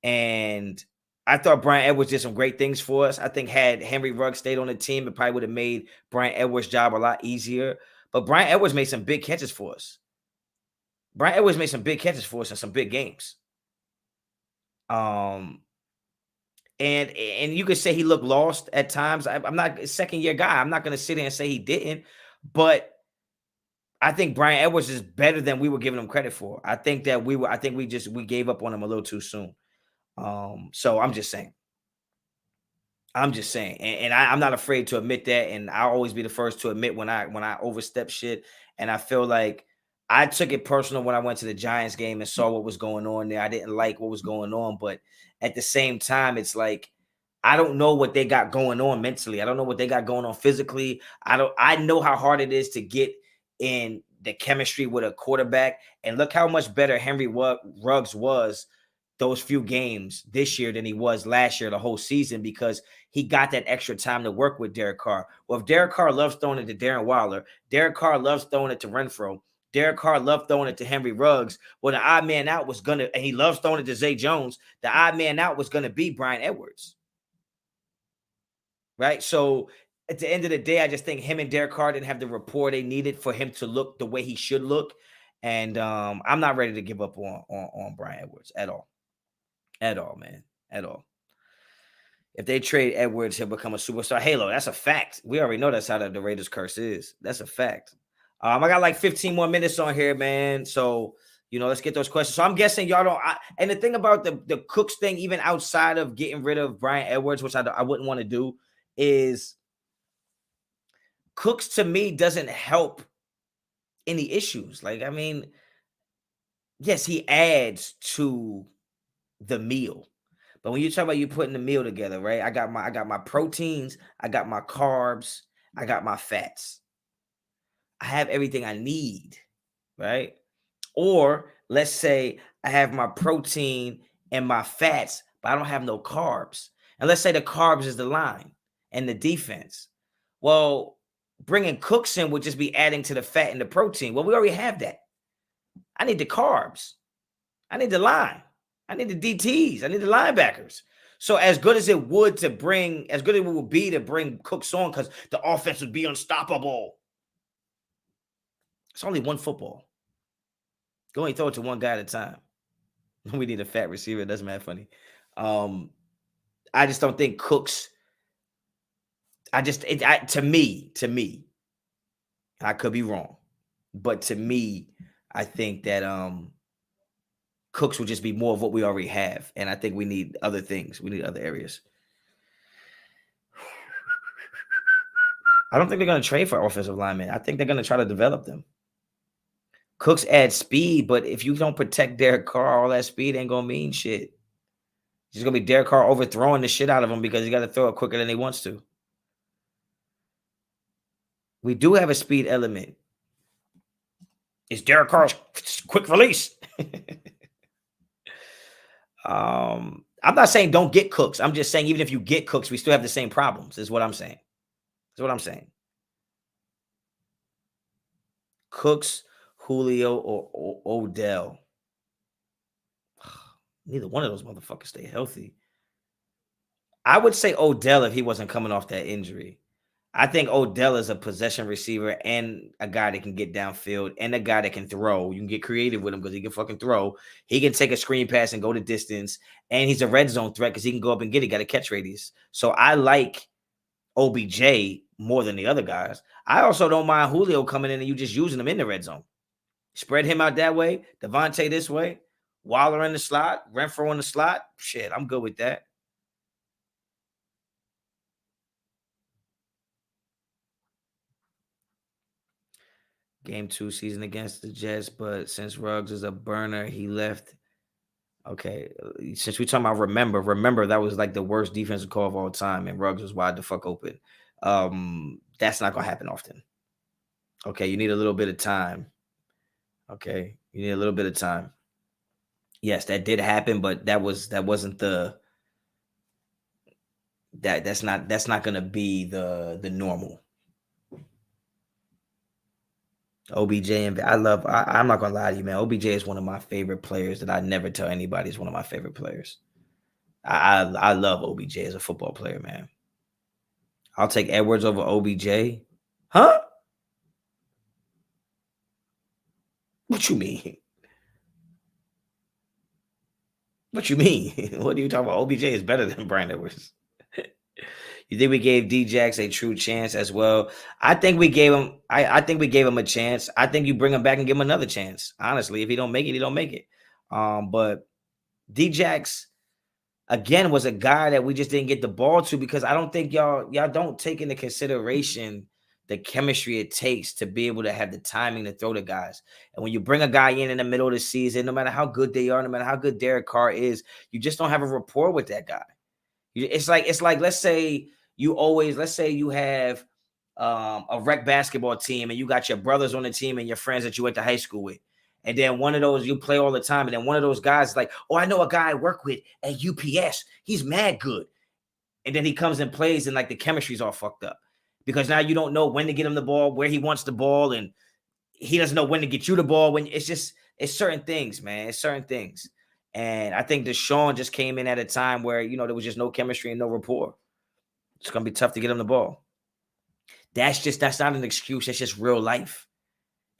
And I thought Brian Edwards did some great things for us. I think had Henry Ruggs stayed on the team, it probably would have made Brian Edwards' job a lot easier. But Brian Edwards made some big catches for us. Brian Edwards made some big catches for us in some big games. And you could say he looked lost at times. I'm not a second-year guy. I'm not going to sit here and say he didn't. But I think Brian Edwards is better than we were giving him credit for. I think we gave up on him a little too soon. So I'm just saying. And I'm not afraid to admit that, and I'll always be the first to admit when I overstep shit. And I feel like I took it personal when I went to the Giants game and saw what was going on there. I didn't like what was going on, but at the same time, it's like I don't know what they got going on mentally. I don't know what they got going on physically. I know how hard it is to get in the chemistry with a quarterback, and look how much better Henry Ruggs was those few games this year than he was last year, the whole season, because he got that extra time to work with Derek Carr. Well, if Derek Carr loves throwing it to Darren Waller, Derek Carr loves throwing it to Renfro, Derek Carr loved throwing it to Henry Ruggs, well, the odd man out was going to, and he loves throwing it to Zay Jones, the odd man out was going to be Brian Edwards. Right? So at the end of the day, I just think him and Derek Carr didn't have the rapport they needed for him to look the way he should look. And I'm not ready to give up on Brian Edwards at all. At all, man. At all. If they trade Edwards, he'll become a superstar. Halo, that's a fact. We already know that's how the Raiders curse is. That's a fact. I got like 15 more minutes on here, man. So, let's get those questions. So I'm guessing y'all don't. And the thing about the Cooks thing, even outside of getting rid of Brian Edwards, which I wouldn't want to do, is Cooks to me doesn't help any issues. Like, I mean, yes, he adds to the meal. But when you talk about you putting the meal together, right? I got my proteins, I got my carbs, I got my fats. I have everything I need, right? Or let's say I have my protein and my fats, but I don't have no carbs. And let's say the carbs is the line and the defense. Well, bringing Cooks in would just be adding to the fat and the protein. Well, we already have that. I need the carbs. I need the line. I need the DTs. I need the linebackers. So as good as it would be to bring Cooks on, because the offense would be unstoppable. It's only one football. Go and throw it to one guy at a time. We need a fat receiver. That's mad funny. I just don't think Cooks. To me, I could be wrong, but to me, I think that Cooks will just be more of what we already have. And I think we need other things. We need other areas. I don't think they're going to trade for offensive linemen. I think they're going to try to develop them. Cooks add speed, but if you don't protect Derek Carr, all that speed ain't going to mean shit. It's just going to be Derek Carr overthrowing the shit out of him because he got to throw it quicker than he wants to. We do have a speed element. It's Derek Carr's quick release. I'm not saying don't get Cooks. I'm just saying even if you get Cooks, we still have the same problems, is what I'm saying. That's what I'm saying. Cooks, Julio, or Odell. Neither one of those motherfuckers stay healthy. I would say Odell if he wasn't coming off that injury. I think Odell is a possession receiver and a guy that can get downfield and a guy that can throw. You can get creative with him because he can fucking throw. He can take a screen pass and go the distance. And he's a red zone threat because he can go up and get it, got a catch radius. So I like OBJ more than the other guys. I also don't mind Julio coming in and you just using him in the red zone. Spread him out that way. Devontae this way. Waller in the slot. Renfro in the slot. Shit, I'm good with that. Game 2 season against the Jets, but since Ruggs is a burner, he left. Okay, since we talking about remember that was like the worst defensive call of all time, and Ruggs was wide the fuck open. That's not gonna happen often. Okay, you need a little bit of time. Okay, you need a little bit of time. Yes, that did happen, but that's not gonna be the normal. OBJ and I'm not gonna lie to you, man. OBJ is one of my favorite players that I never tell anybody is one of my favorite players. I love OBJ as a football player, man. I'll take Edwards over OBJ. Huh? What you mean? What you mean? What are you talking about? OBJ is better than Brian Edwards. You think we gave D-Jax a true chance as well? I think we gave him. I think we gave him a chance. I think you bring him back and give him another chance. Honestly, if he don't make it, he don't make it. But D-Jax again was a guy that we just didn't get the ball to because I don't think y'all don't take into consideration the chemistry it takes to be able to have the timing to throw the guys. And when you bring a guy in the middle of the season, no matter how good they are, no matter how good Derek Carr is, you just don't have a rapport with that guy. It's like let's say you have a rec basketball team and you got your brothers on the team and your friends that you went to high school with. And then one of those you play all the time. And then one of those guys is like, oh, I know a guy I work with at UPS. He's mad good. And then he comes and plays and like the chemistry's all fucked up. Because now you don't know when to get him the ball, where he wants the ball, and he doesn't know when to get you the ball. When it's certain things, man. It's certain things. And I think Deshaun just came in at a time where, there was just no chemistry and no rapport. It's going to be tough to get him the ball. That's not an excuse. That's just real life.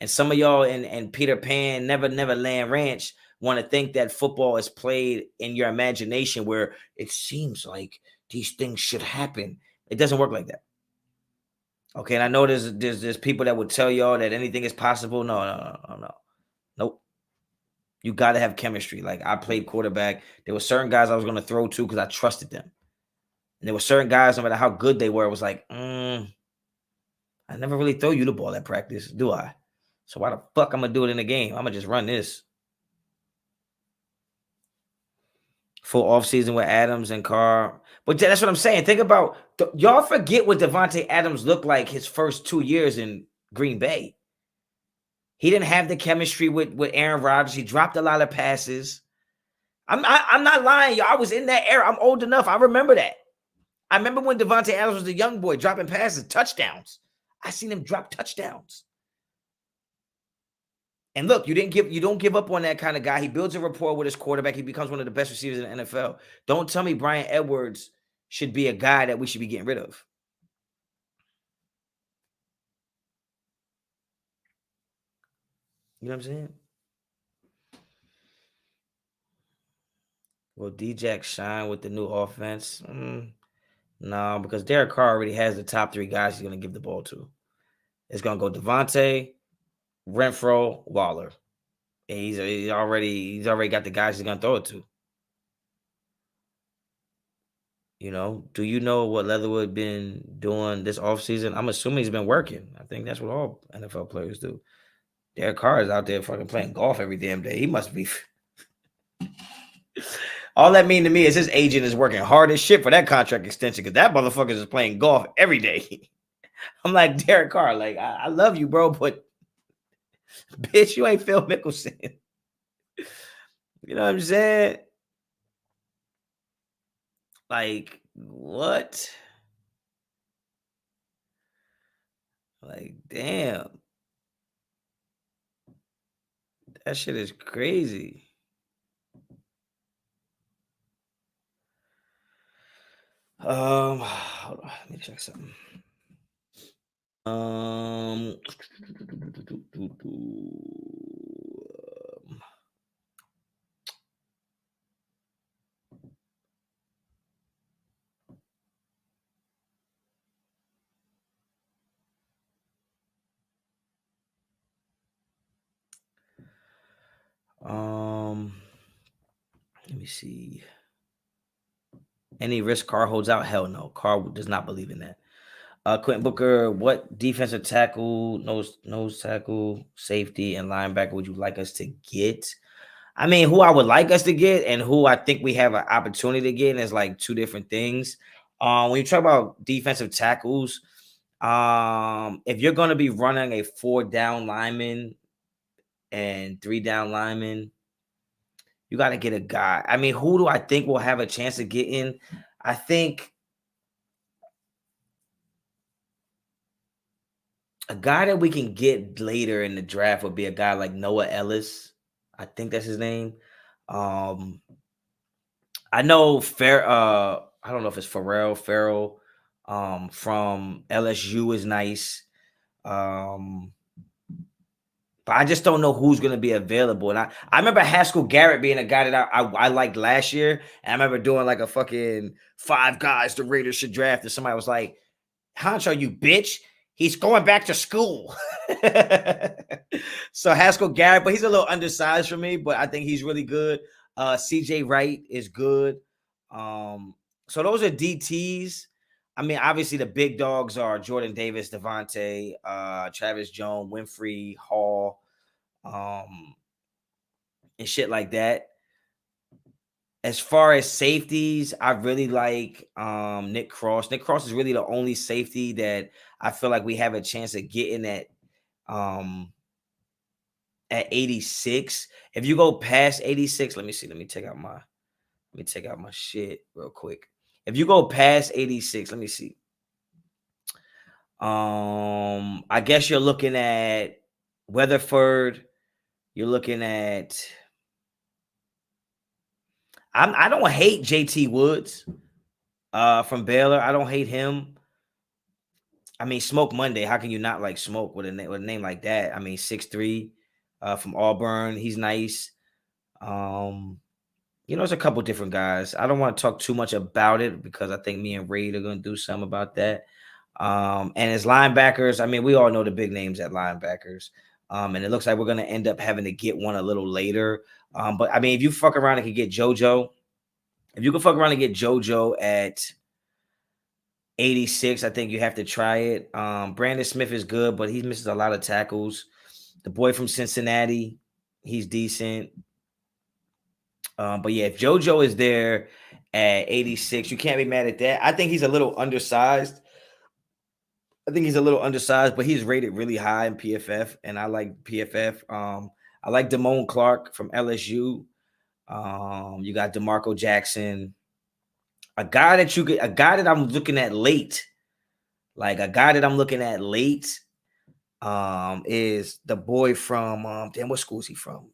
And some of y'all in Peter Pan, Never Land Ranch want to think that football is played in your imagination where it seems like these things should happen. It doesn't work like that. Okay, and I know there's people that would tell y'all that anything is possible. No. Nope. You got to have chemistry. Like, I played quarterback. There were certain guys I was going to throw to because I trusted them. And there were certain guys, no matter how good they were, it was like, I never really throw you the ball at practice, do I? So why the fuck I'm going to do it in the game? I'm going to just run this. Full offseason with Adams and Carr. But that's what I'm saying. Think about, y'all forget what Devontae Adams looked like his first 2 years in Green Bay. He didn't have the chemistry with Aaron Rodgers. He dropped a lot of passes. I'm not lying, y'all. I was in that era. I'm old enough. I remember that. I remember when Devontae Adams was a young boy dropping passes, touchdowns. I seen him drop touchdowns. And look, you don't give up on that kind of guy. He builds a rapport with his quarterback. He becomes one of the best receivers in the NFL. Don't tell me Bryan Edwards should be a guy that we should be getting rid of. You know what I'm saying? Will D-Jack shine with the new offense? No, because Derek Carr already has the top 3 guys he's going to give the ball to. It's going to go Devontae, Renfro, Waller. And he's already got the guys he's going to throw it to. You know, do you know what Leatherwood been doing this offseason? I'm assuming he's been working. I think that's what all NFL players do. Derek Carr is out there fucking playing golf every damn day. He must be. All that mean to me is his agent is working hard as shit for that contract extension because that motherfucker is playing golf every day. I'm like, Derek Carr, like, I love you, bro, but bitch, you ain't Phil Mickelson. You know what I'm saying? Like, what? Like, damn. That shit is crazy. Hold on, let me check something. Let me see. Any risk Carr holds out? Hell no. Carr does not believe in that. Quentin Booker, what defensive tackle, nose tackle, safety, and linebacker would you like us to get? I mean, who I would like us to get and who I think we have an opportunity to get is like 2 different things. When you talk about defensive tackles, if you're going to be running a 4 down lineman and 3 down lineman, you got to get a guy. I mean, who do I think will have a chance of getting? I think a guy that we can get later in the draft would be a guy like Noah Ellis. I think that's his name. I know I don't know if it's Farrell from LSU is nice. But I just don't know who's going to be available. And I remember Haskell Garrett being a guy that I liked last year. And I remember doing like a fucking 5 guys the Raiders should draft. And somebody was like, Honcho, you bitch. He's going back to school. So Haskell Garrett, but he's a little undersized for me, but I think he's really good. CJ Wright is good. So those are DTs. I mean, obviously the big dogs are Jordan Davis, Devontae, Travis Jones, Winfrey, Hall, and shit like that. As far as safeties, I really like Nick Cross. Nick Cross is really the only safety that I feel like we have a chance of getting at 86. If you go past 86, let me see. Let me take out my shit real quick. If you go past 86, let me see. I guess you're looking at Weatherford. You're looking at. I don't hate JT Woods from Baylor. I don't hate him. I mean, Smoke Monday. How can you not like Smoke with a name like that? I mean, 6'3", from Auburn. He's nice. There's a couple different guys. I don't want to talk too much about it because I think me and Raid are going to do something about that. And as linebackers, I mean, we all know the big names at linebackers. And it looks like we're going to end up having to get one a little later. But I mean, if you fuck around and can get JoJo, if you can fuck around and get JoJo at 86, I think you have to try it. Brandon Smith is good, but he misses a lot of tackles. The boy from Cincinnati, he's decent. But yeah, if JoJo is there at 86, you can't be mad at that. I think he's a little undersized. But he's rated really high in PFF, and I like PFF. I like Damone Clark from LSU. You got DeMarco Jackson, a guy that I'm looking at late. Like a guy that I'm looking at late, is the boy from what school is he from?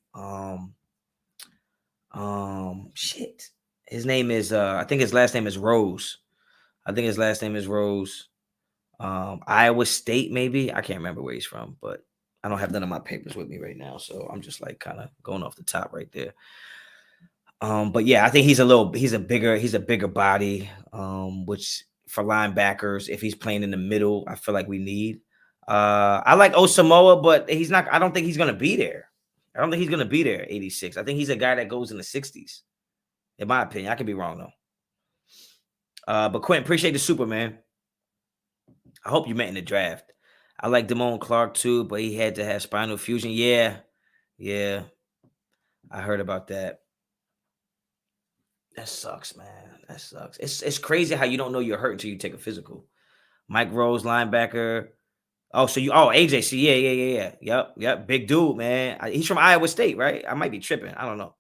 Shit. His name is I think his last name is Rose. Iowa State, maybe. I can't remember where he's from, but I don't have none of my papers with me right now, so I'm just like kind of going off the top right there. But yeah, I think he's a bigger body, which for linebackers, if he's playing in the middle, I feel like we need. I like Osamoa, but I don't think he's gonna be there. I don't think he's gonna be there at 86. I think he's a guy that goes in the 60s, in my opinion. I could be wrong though. But Quentin, appreciate the super, man. I hope you met in the draft. I like Damone Clark too, but he had to have spinal fusion. Yeah. I heard about that. That sucks, man. That sucks. It's crazy how you don't know you're hurt until you take a physical. Mike Rose, linebacker. AJC. Yeah. Yep. Big dude, man. He's from Iowa State, right? I might be tripping. I don't know.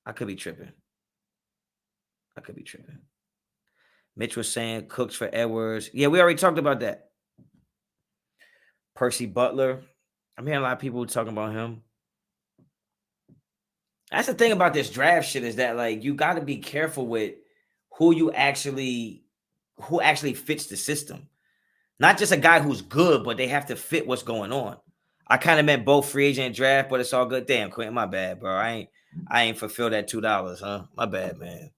I could be tripping. Mitch was saying Cooks for Edwards. Yeah, we already talked about that. Percy Butler. I'm hearing a lot of people talking about him. That's the thing about this draft shit is that like you got to be careful with who actually fits the system. Not just a guy who's good, but they have to fit what's going on. I kind of meant both free agent and draft, but it's all good. Damn, Quentin, my bad, bro. I ain't fulfilled that $2, huh? My bad, man.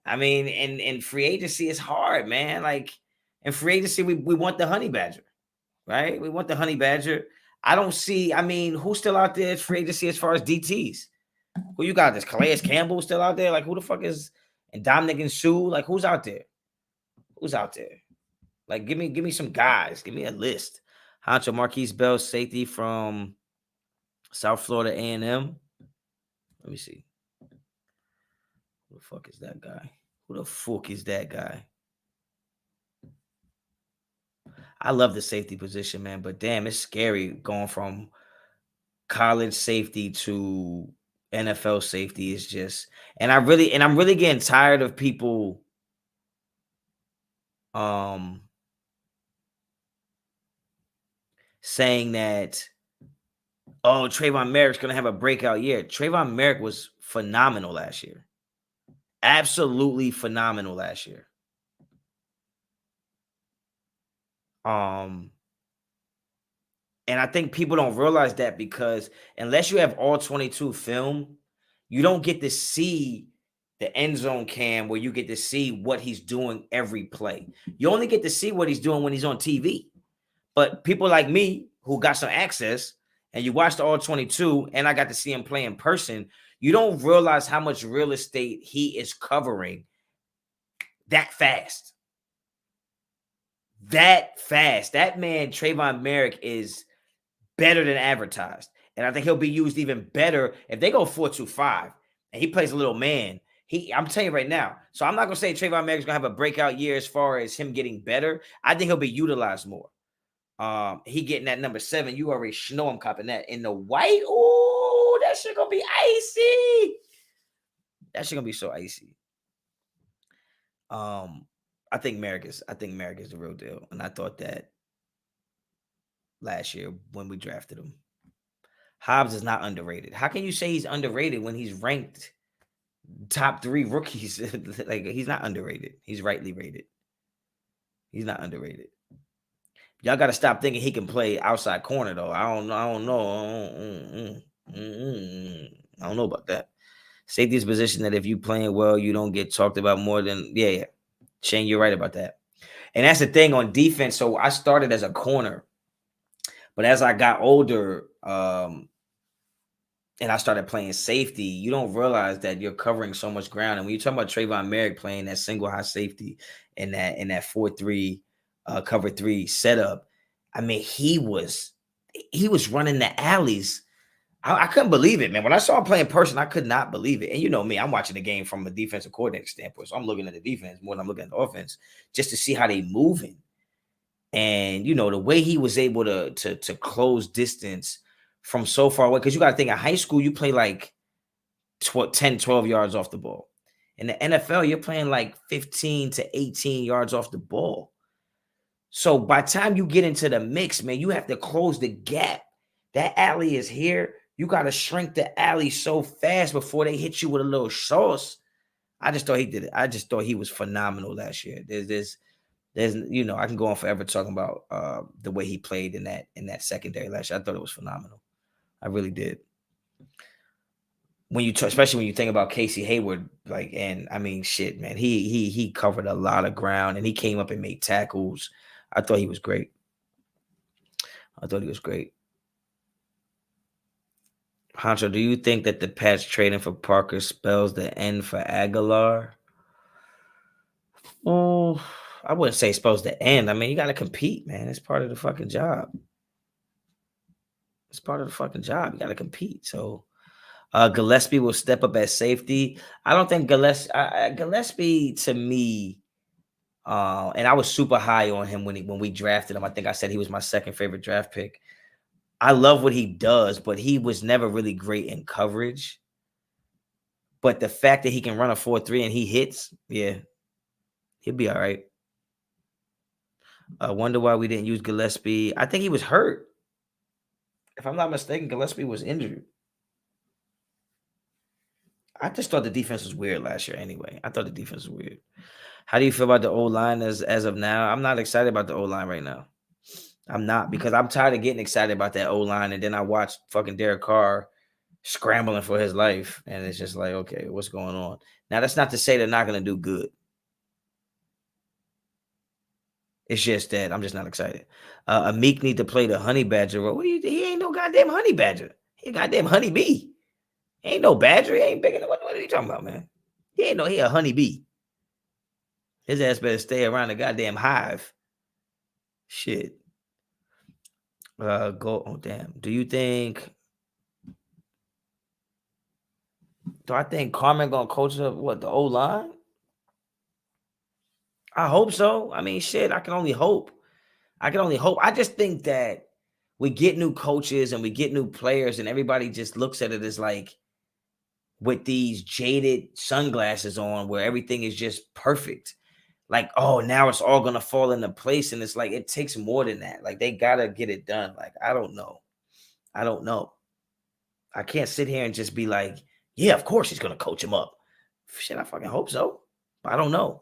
I mean, in free agency, it's hard, man. Like in free agency, we want the honey badger, right? We want the honey badger. I don't see. I mean, who's still out there as free agency as far as DTs? Who you got? This Calais Campbell still out there? Like who the fuck is and Dominic and Sue? Like who's out there? Like give me some guys. Give me a list. Honcho Marquise Bell, safety from South Florida A&M. Let me see. Who the fuck is that guy? I love the safety position, man, but damn, it's scary going from college safety to NFL safety. Is just, and I'm really getting tired of people saying that, oh, Trayvon Merrick's gonna have a breakout year. Trayvon Merrick was phenomenal last year. Absolutely phenomenal last year. And I think people don't realize that because unless you have all 22 film, you don't get to see the end zone cam where you get to see what he's doing every play. You only get to see what he's doing when he's on TV. But people like me who got some access and you watched all 22 and I got to see him play in person, you don't realize how much real estate he is covering that fast. That man, Trayvon Merrick, is better than advertised. And I think he'll be used even better if they go 4-2-5 and he plays a little man. I'm telling you right now. So I'm not gonna say Trayvon Merrick's gonna have a breakout year as far as him getting better. I think he'll be utilized more. He getting that number 7. You already know I'm copping that in the white. Oh, that shit gonna be icy. That shit gonna be so icy. I think Merrick is the real deal, and I thought that last year when we drafted him. Hobbs is not underrated. How can you say he's underrated when he's ranked top 3 rookies? Like he's not underrated. He's rightly rated. He's not underrated. Y'all got to stop thinking he can play outside corner though. I don't know. I don't know. I don't know about that. Safety is a position that if you playing well, you don't get talked about more than yeah. Shane, you're right about that. And that's the thing on defense. So I started as a corner, but as I got older, and I started playing safety, you don't realize that you're covering so much ground. And when you talk about Trayvon Merrick playing that single high safety in that 4-3 cover three setup, I mean, he was running the alleys. I couldn't believe it, man. When I saw him play in person, I could not believe it. And you know me, I'm watching the game from a defensive coordinator standpoint. So I'm looking at the defense more than I'm looking at the offense just to see how they moving. And you know, the way he was able to close distance from so far away. Because you got to think in high school, you play like 10, 12 yards off the ball. In the NFL, you're playing like 15 to 18 yards off the ball. So by the time you get into the mix, man, you have to close the gap. That alley is here. You got to shrink the alley so fast before they hit you with a little sauce. I just thought he did it. I just thought he was phenomenal last year. There's I can go on forever talking about the way he played in that secondary last year. I thought it was phenomenal. I really did. Especially when you think about Casey Hayward, like, and I mean, shit, man, he covered a lot of ground and he came up and made tackles. I thought he was great. I thought he was great. Honcho, do you think that the Pats trading for Parker spells the end for Aguilar? Oh, I wouldn't say spells the end. I mean, you got to compete, man. It's part of the fucking job. It's part of the fucking job. You got to compete. So, Gillespie will step up at safety. I don't think Gillespie to me, and I was super high on him when we drafted him. I think I said he was my second favorite draft pick. I love what he does, but he was never really great in coverage. But the fact that he can run a 4-3 and he hits, yeah, he'll be all right. I wonder why we didn't use Gillespie. I think he was hurt. If I'm not mistaken, Gillespie was injured. I just thought the defense was weird last year anyway. I thought the defense was weird. How do you feel about the O-line as of now? I'm not excited about the O-line right now. I'm not, because I'm tired of getting excited about that O-line, and then I watched fucking Derek Carr scrambling for his life, and it's just like, okay, what's going on? Now, that's not to say they're not going to do good. It's just that I'm just not excited. Meek need to play the honey badger role. He ain't no goddamn honey badger. He a goddamn honey bee. He ain't no badger. He ain't big enough. What are you talking about, man? He a honey bee. His ass better stay around the goddamn hive. Shit. Oh damn. Do I think Carmen gonna coach the O line? I hope so. I mean, shit, I can only hope. I just think that we get new coaches and we get new players, and everybody just looks at it as like with these jaded sunglasses on where everything is just perfect. Like, oh, now it's all gonna fall into place. And it's like it takes more than that. Like, they gotta get it done. Like, I don't know. I can't sit here and just be like, yeah, of course he's gonna coach him up. Shit, I fucking hope so. But I don't know.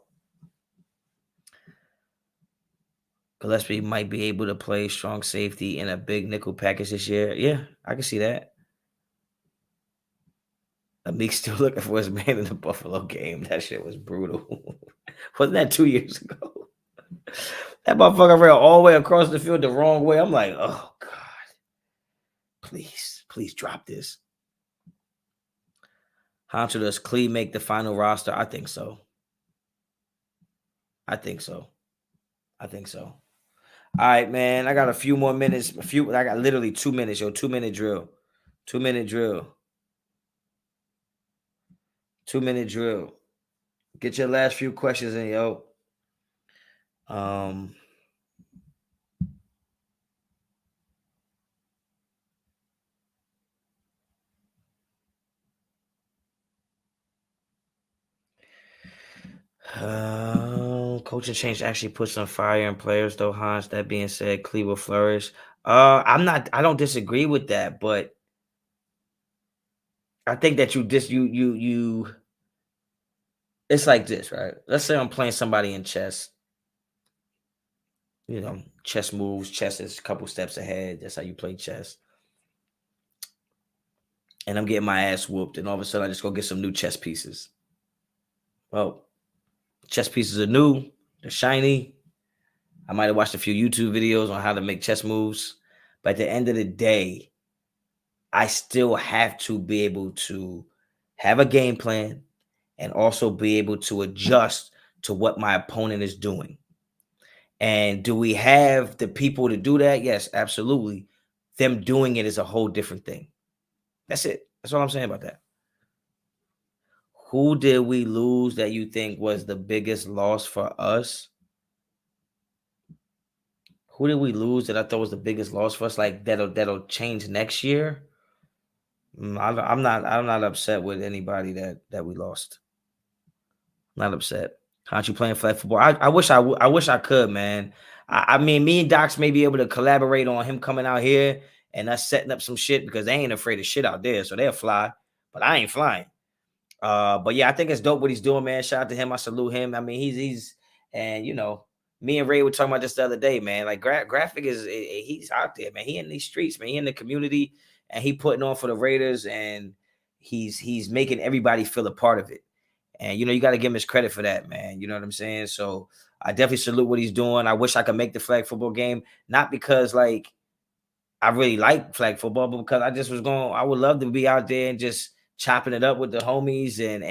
Gillespie might be able to play strong safety in a big nickel package this year. Yeah, I can see that. Meek's still looking for his man in the Buffalo game. That shit was brutal. Wasn't that 2 years ago? That motherfucker ran all the way across the field the wrong way. I'm like, oh God. Please drop this. Honcho, does Clee make the final roster? I think so. I think so. All right, man. I got a few more minutes. I got literally 2 minutes, yo. 2-minute drill. 2-minute drill. 2-minute drill. Get your last few questions in, yo. Coaching change actually puts some fire in players, though, Hans. That being said, Clee will flourish. I don't disagree with that, but I think that it's like this, right? Let's say I'm playing somebody in chess chess moves. Chess is a couple steps ahead. That's how you play chess. And I'm getting my ass whooped, and all of a sudden I just go get some new chess pieces. Well, chess pieces are new. They're shiny. I might have watched a few YouTube videos on how to make chess moves. But at the end of the day, I still have to be able to have a game plan and also be able to adjust to what my opponent is doing. And do we have the people to do that? Yes, absolutely. Them doing it is a whole different thing. That's it. That's all I'm saying about that. Who did we lose that you think was the biggest loss for us? Who did we lose that I thought was the biggest loss for us? Like that'll change next year. I'm not upset with anybody that we lost. Not upset. Honcho playing flag football. I wish I wish I could, man. I mean, me and Docs may be able to collaborate on him coming out here and us setting up some shit because they ain't afraid of shit out there, so they'll fly. But I ain't flying. But yeah, I think it's dope what he's doing, man. Shout out to him. I salute him. I mean, he's and me and Ray were talking about this the other day, man. Like graphic he's out there, man. He in these streets, man. He in the community, and he putting on for the Raiders, and he's making everybody feel a part of it. And you got to give him his credit for that, man. You know what I'm saying? So I definitely salute what he's doing. I wish I could make the flag football game, not because like I really like flag football, but because I would love to be out there and just chopping it up with the homies and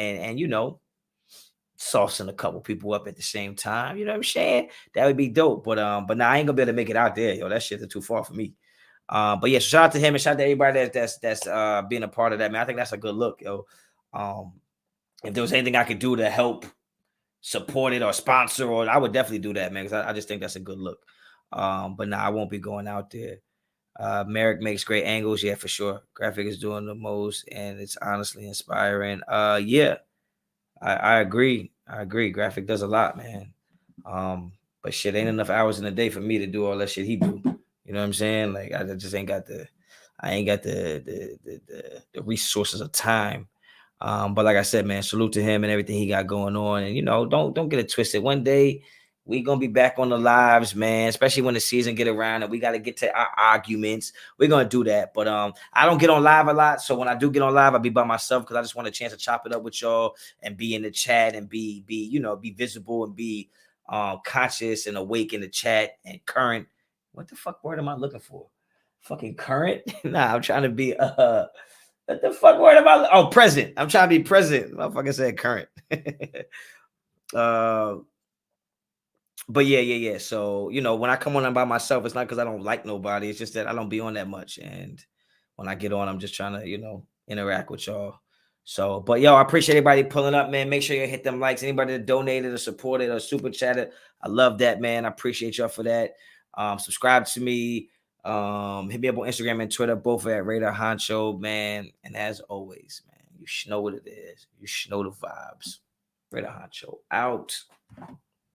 saucing a couple people up at the same time. You know what I'm saying? That would be dope. But now I ain't gonna be able to make it out there, yo. That shit is too far for me. But yeah, shout out to him and shout out to everybody that's being a part of that, man. I think that's a good look, yo. If there was anything I could do to help support it or sponsor, or I would definitely do that, man, because I just think that's a good look. But now I won't be going out there. Merrick makes great angles, yeah, for sure. Graphic is doing the most, and it's honestly inspiring. Yeah, I agree. I agree. Graphic does a lot, man. But shit, ain't enough hours in a day for me to do all that shit he do. You know what I'm saying? Like I just ain't got the resources of time. But like I said, man, salute to him and everything he got going on. And don't get it twisted. One day we gonna be back on the lives, man. Especially when the season get around and we gotta get to our arguments. We're gonna do that. But I don't get on live a lot, so when I do get on live, I'll be by myself because I just want a chance to chop it up with y'all and be in the chat and be visible and be conscious and awake in the chat and current. What the fuck word am I looking for? Fucking current? Nah, I'm trying to be what the fuck word am I? Oh, present. I'm trying to be present. Motherfucker said current. But yeah. So, when I come on by myself, it's not because I don't like nobody. It's just that I don't be on that much. And when I get on, I'm just trying to, interact with y'all. So, but yo, I appreciate everybody pulling up, man. Make sure you hit them likes. Anybody that donated or supported or super chatted, I love that, man. I appreciate y'all for that. Subscribe to me. Hit me up on Instagram and Twitter, both at Raider Honcho, man. And as always, man, you should know what it is. You should know the vibes. Raider Honcho out.